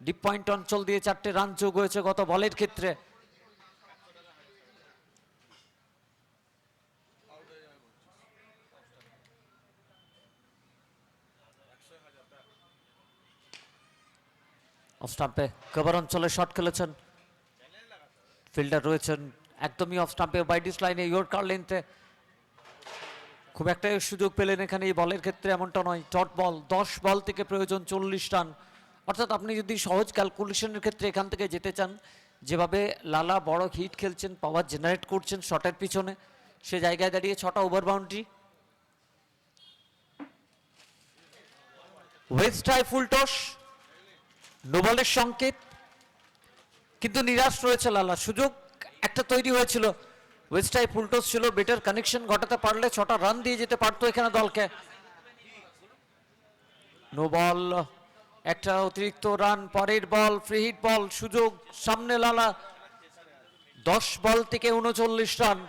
ডিপ পয়েন্ট অঞ্চল দিয়ে 4টে রান যোগ হয়েছে গত বলের ক্ষেত্রে। অফ স্টাম্পে কভার অঞ্চলে শট খেলেছেন, ফিল্ডার রয়েছেন একদমই অফ স্টাম্পে বাইডিস লাইনে ইয়র্কার লেন্থে। খুব একটা সুযোগ পেলেন এখানে এই বলের ক্ষেত্রে এমনটা নয়। ডট বল, 10 বল থেকে প্রয়োজন 40 রান। অর্থাৎ আপনি যদি সহজ ক্যালকুলেশনের ক্ষেত্রে এখান থেকে যেতে চান, যেভাবে লালা বড় হিট খেলছেন, পাওয়ার জেনারেট করছেন শটের পিছনে, সে জায়গায় দাঁড়িয়ে 6টা over boundary. Waist high full toss, no বলের সংকেত, কিন্তু নিরাশ রয়েছে লালা। সুযোগ একটা তৈরি হয়েছিল, ওয়েস্ট হাই ফুল টস ছিল, বেটার কানেকশন ঘটাতে পারলে 6টা রান দিয়ে যেতে পারতো এখানে দলকে। নো বল, একটা অতিরিক্ত রান, পরের বল ফ্রি হিট বল, সুযোগ সামনে লালা। 10 বল থেকে 39 run.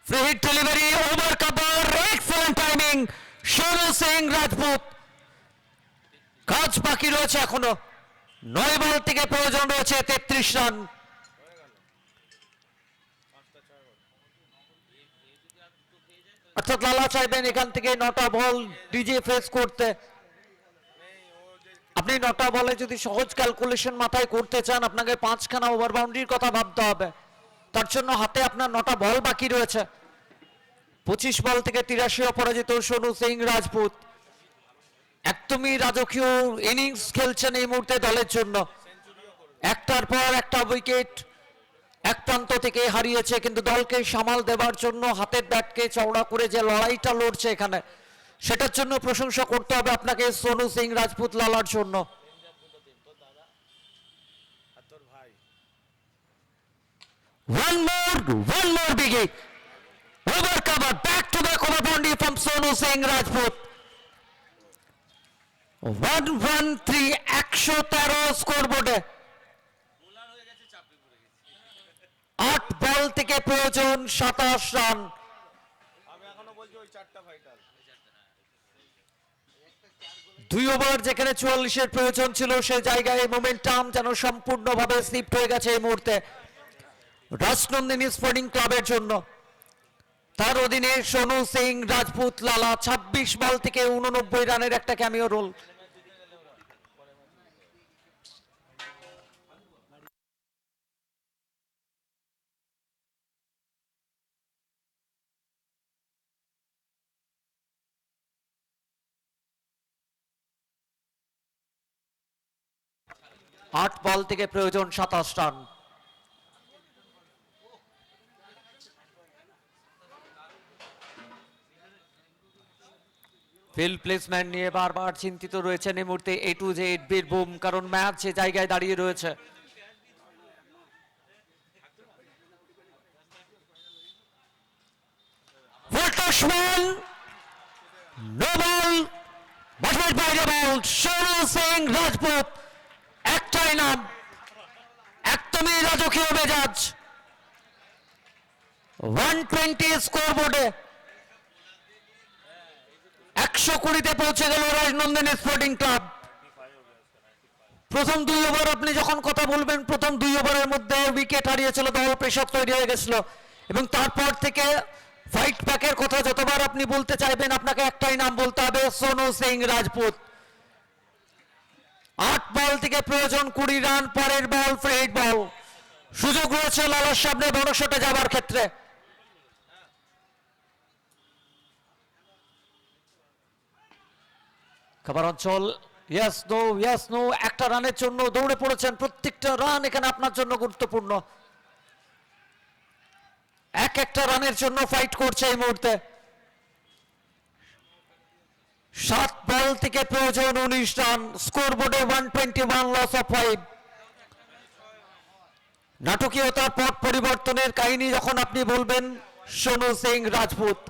Free hit delivery over cover, excellent timing, Sonu Singh Rajput. কাজ বাকি রয়েছে এখনো, 9 বল থেকে প্রয়োজন রয়েছে 33 রান। অর্থাৎ লালা চাইবেন এখান থেকে 9টা বল ডিজে ফেস করতে। আপনি 9টা বলে যদি সহজ ক্যালকুলেশন মাথায় করতে চান, আপনাকে 5খানা ওভার বাউন্ডারির কথা ভাবতে হবে। তার জন্য হাতে আপনার 9টা বল বাকি রয়েছে। 25 বল থেকে 83 অপরাজিত সোনু সিং রাজপুত একদমই রাজকীয় ইনিংস খেলছেন এই মুহূর্তে দলের জন্য। একটার পর একটা উইকেট এক প্রান্ত থেকে হারিয়েছে, কিন্তু দলকে সামাল দেবার জন্য হাতের ব্যাটকে চওড়া করে যে লড়াইটা লড়ছে এখানে, সেটার জন্য প্রশংসা করতে হবে আপনাকে সোনু সিং রাজপুত লালার জন্য। One more biggie. Over cover, back to back over boundary from Sonu Singh Rajput. 113, 113 স্কোরবোর্ডে। 8 বল থেকে প্রয়োজন 27 রান। আমি এখনো বলছি ওই 4টা ফাইটার। 2 ওভার যেখানে 44-এর প্রয়োজন ছিল, সে জায়গায় মোমেন্টাম যেন সম্পূর্ণভাবে শিফট হয়ে গেছে এই মুহূর্তে রাজনন্দিনী স্পোর্টিং ক্লাবের জন্য। তার অধীনে সোনু সিং রাজপুত লালা 26 বল থেকে 89 রানের একটা ক্যামিও রোল। আট বল থেকে প্রয়োজন 27 রান। ফিল্ড প্লেসমেন্ট নিয়ে বারবার চিন্তিত রয়েছেন এই মুহূর্তে A to Z বীরভূম, কারণ ম্যাচ যে জায়গায় দাঁড়িয়ে রয়েছে। সোনু সিং রাজপুত একটাই নাম, একদমই রাজকীয় মেজাজ। 120 স্কোরবোর্ডে 120-তে পৌঁছে গেল রাজনন্দিনী স্পোর্টিং ক্লাব। প্রথম 2 ওভার আপনি যখন কথা বলবেন, প্রথম 2 ওভারের মধ্যে উইকেট হারিয়েছিল দল, প্রেসার তৈরি হয়ে গেছিল, এবং তারপর থেকে ফাইট ব্যাকের কথা যতবার আপনি বলতে চাইবেন, আপনাকে একটাই নাম বলতে হবে, সোনু সিং রাজপুত। 8 বল থেকে প্রয়োজন 20 রান, পরের বল ফ্রি হিট বল, সুযোগ রয়েছে লালার সামনে বড় শটে যাবার ক্ষেত্রে। খাবার অঞ্চল, ইয়েস নো, একটা রানের জন্য দৌড়ে পড়েছেন। প্রত্যেকটা রান এখানে আপনার জন্য গুরুত্বপূর্ণ। একটা রানের জন্য ফাইট করছে এই মুহূর্তে। 7 বল থেকে প্রয়োজন 19 রান, স্কোরবোর্ডে 121, লস অফ 5। নাটকীয়তার পট পরিবর্তনের কাহিনী যখন আপনি বলবেন, সোনু সিং রাজপুত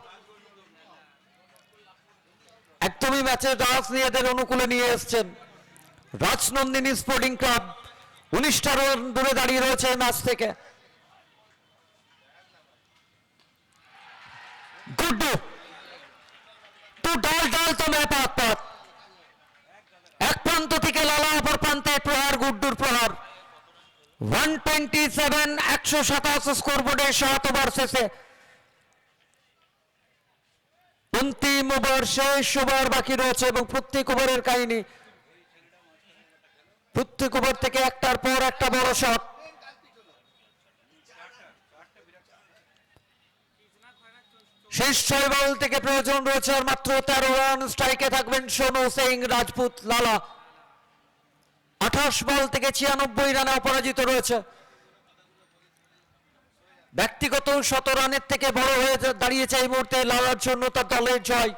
একদমই ম্যাচের রাস নিজেদের অনুকূলে নিয়ে এসছেন। রাজনন্দিনী স্পোর্টিং ক্লাব 19টা রান দূরে দাঁড়িয়ে রয়েছে ম্যাচ থেকে। গুড্ডু তো ডাল ডাল তো मैं পাত পাত, এক প্রান্ত থেকে লালা অপর প্রান্তে প্রহার, গুড্ডুর প্রহার। 127 127 স্কোরবোর্ডে 7 ওভার শেষে অন্তিম ওভার, শেষ ওভার বাকি রয়েছে এবং প্রত্যেক ওভারের কাহিনী, প্রত্যেক ওভার থেকে একটার পর একটা বড় শট। শেষ 6 বল থেকে প্রয়োজন রয়েছে আর মাত্র 13 রান। স্ট্রাইকে থাকবেন সোনু সিং রাজপুত লালা। 28 বল থেকে 96 রানে অপরাজিত রয়েছে। ব্যক্তিগত 100 রানের থেকে বড় হয়ে দাঁড়িয়েছে এই মুহূর্তে লালার জন্য তার দলের জয়,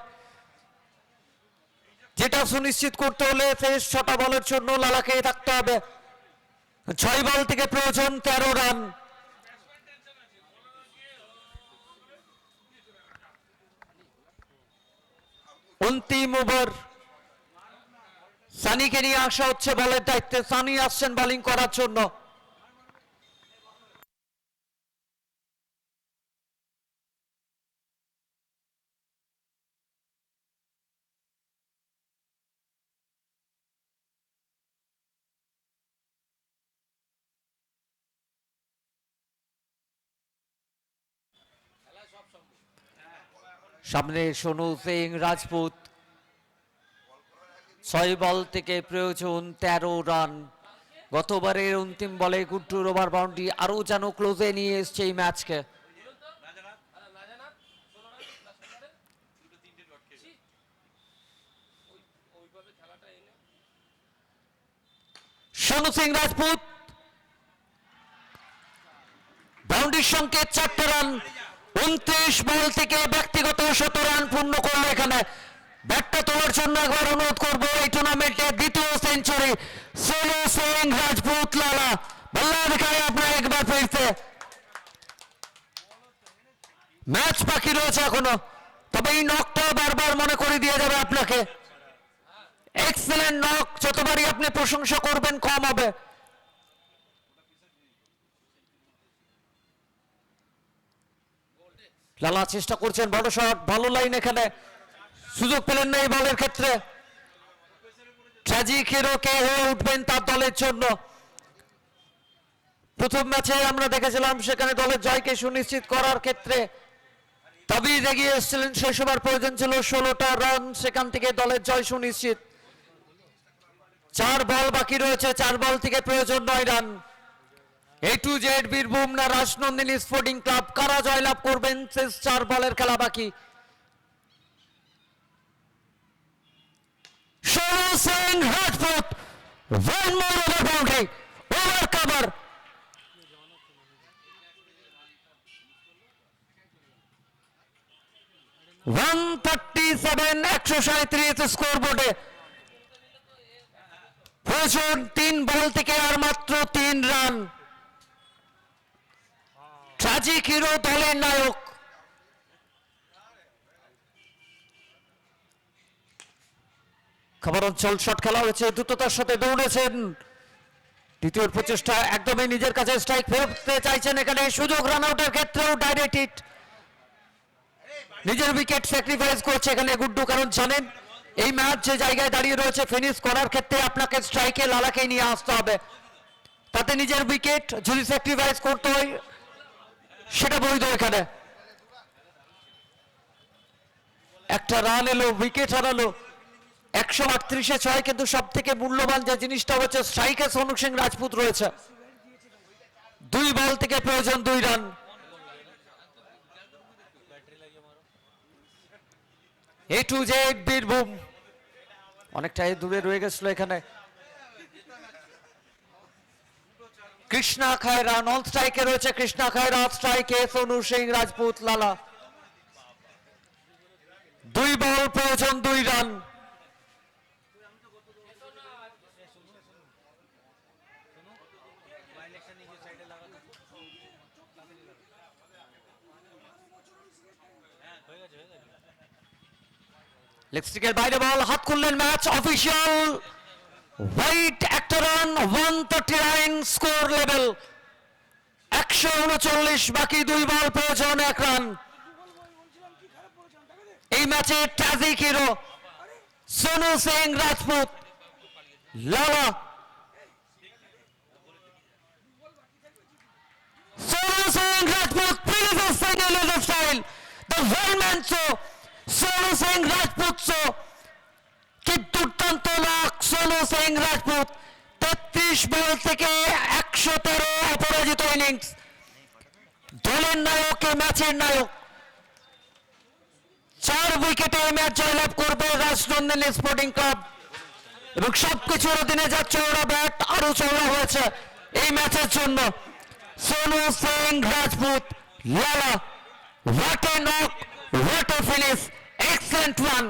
যেটা সুনিশ্চিত করতে হলে শেষ 6টা বলের জন্য লালাকে থাকতে হবে। 6 বল থেকে প্রয়োজন 13 রান। অন্তিম ওভার, সানিকে নিয়ে আসা হচ্ছে বলের দায়িত্বে। সানি আসছেন বোলিং করার জন্য। সামনে সোনু সিং রাজপুত। 6 বল থেকে প্রয়োজন 13 রান। গতবারের অন্তিম বলে গুড্ডুর ওভার বাউন্ডারি আরো যেন ক্লোজে নিয়ে এসছে এই ম্যাচকে। সোনু সিং রাজপুত বাউন্ডারির সংকেত 4টে রান। 29 বল থেকে ব্যক্তিগত 100 রান পূর্ণ করলো এখানে। ব্যাটটা তোলার জন্য একবার অনুরোধ করবো, এই টুর্নামেন্টে দ্বিতীয় সেঞ্চুরি সোনু সিং রাজপুত লালা। বল্লা দেখায় আপনার একবার ফিরতে। ম্যাচ বাকি রয়েছে এখনো, তবে এই নকটা বারবার মনে করে দিয়ে যাবে আপনাকে। এক্সেলেন্ট নক, যতবারই আপনি প্রশংসা করবেন কম হবে। লালা চেষ্টা করছেন বড় শট, ভালো লাইন, এখানে সুযোগ পেলেন না এই বলের ক্ষেত্রে। ট্র্যাজিক হিরো কে হয়ে উঠবেন তার দলের জন্য। প্রথম ম্যাচে আমরা দেখেছিলাম সেখানে দলের জয়কে সুনিশ্চিত করার ক্ষেত্রে তাবিজ এগিয়ে এসেছিলেন। শেষ ওভার প্রয়োজন ছিল 16টা রান, সেখান থেকে দলের জয় সুনিশ্চিত। 4 বল বাকি রয়েছে, 4 বল থেকে প্রয়োজন 9 run. A to Z Birbhum না রাজনন্দিনী স্পোর্টিং ক্লাব, কারা জয়লাভ করবেন শেষ 4 বলের খেলা বাকি। Sonu Singh Rajput, one more over boundary, over cover. স্কোরবোর্ডে প্রয়োজন 3 বল থেকে আর মাত্র 3 রান। ট্র্যাজিক হিরো দলের নায়ক। খবর অঞ্চল শট খেলা হয়েছে, দ্রুততার সাথে দৌড়েছেন। দ্বিতীয় প্রচেষ্টা একদমই নিজের কাছে স্ট্রাইক ফেরতে চাইছেন, এখানে সুযোগ রান আউটের ক্ষেত্রেও ডাইরেক্ট হিট। নিজের উইকেট স্যাক্রিফাইস করছে এখানে গুড্ডু, কারণ জানেন এই ম্যাচ যে জায়গায় দাঁড়িয়ে রয়েছে ফিনিশ করার ক্ষেত্রে আপনাকে স্ট্রাইকে লালাকে নিয়ে আসতে হবে। তাতে নিজের উইকেট যদি স্যাক্রিফাইস করতে হয় সেটা বৈধ। এখানে একটা রান এলো, উইকেট হারালো। 138-এ 6, কিন্তু সব থেকে মূল্যবান যে জিনিসটা হচ্ছে স্ট্রাইকে সোনু সিং রাজপুত রয়েছে। 2 বল থেকে প্রয়োজন 2 run. A to Z Birbhum অনেকটাই দূরে রয়ে গেছিল এখানে। কৃষ্ণা খায়রা নন স্ট্রাইকে রয়েছে, কৃষ্ণা খায়রা স্ট্রাইকে সোনু সিং রাজপুত লালা। 2 বল প্রয়োজন 2 রান। লেগ স্ট্রিকের বাইরে বল, হাত খুললেন ম্যাচ অফিসিয়াল। হোয়াইট একটা রান 139 স্কোর লেভেল 139 বাকি 2 বল প্রয়োজন 1 রান এই ম্যাচে ট্র্যাজিক হিরো সোনু সিং রাজপুত লালা Sonu Singh Rajput finishes single in the style. The one man show. Sonu Singh Rajput show. কি দুর্দান্ত লাক সোনু সিং রাজপুত 33 বল থেকে 113 অপরাজিত ইনিংস দলের নায়ক এই ম্যাচের নায়ক 4 উইকেটে এই ম্যাচ জয়লাভ করবে রাজনন্দিনী স্পোর্টিং ক্লাব এবং সবকিছুর অধীনে যাচ্ছে ওরা ব্যাট আরো চওড়া হয়েছে এই ম্যাচের জন্য সোনু সিং রাজপুত লালা what a knock what a finish excellent one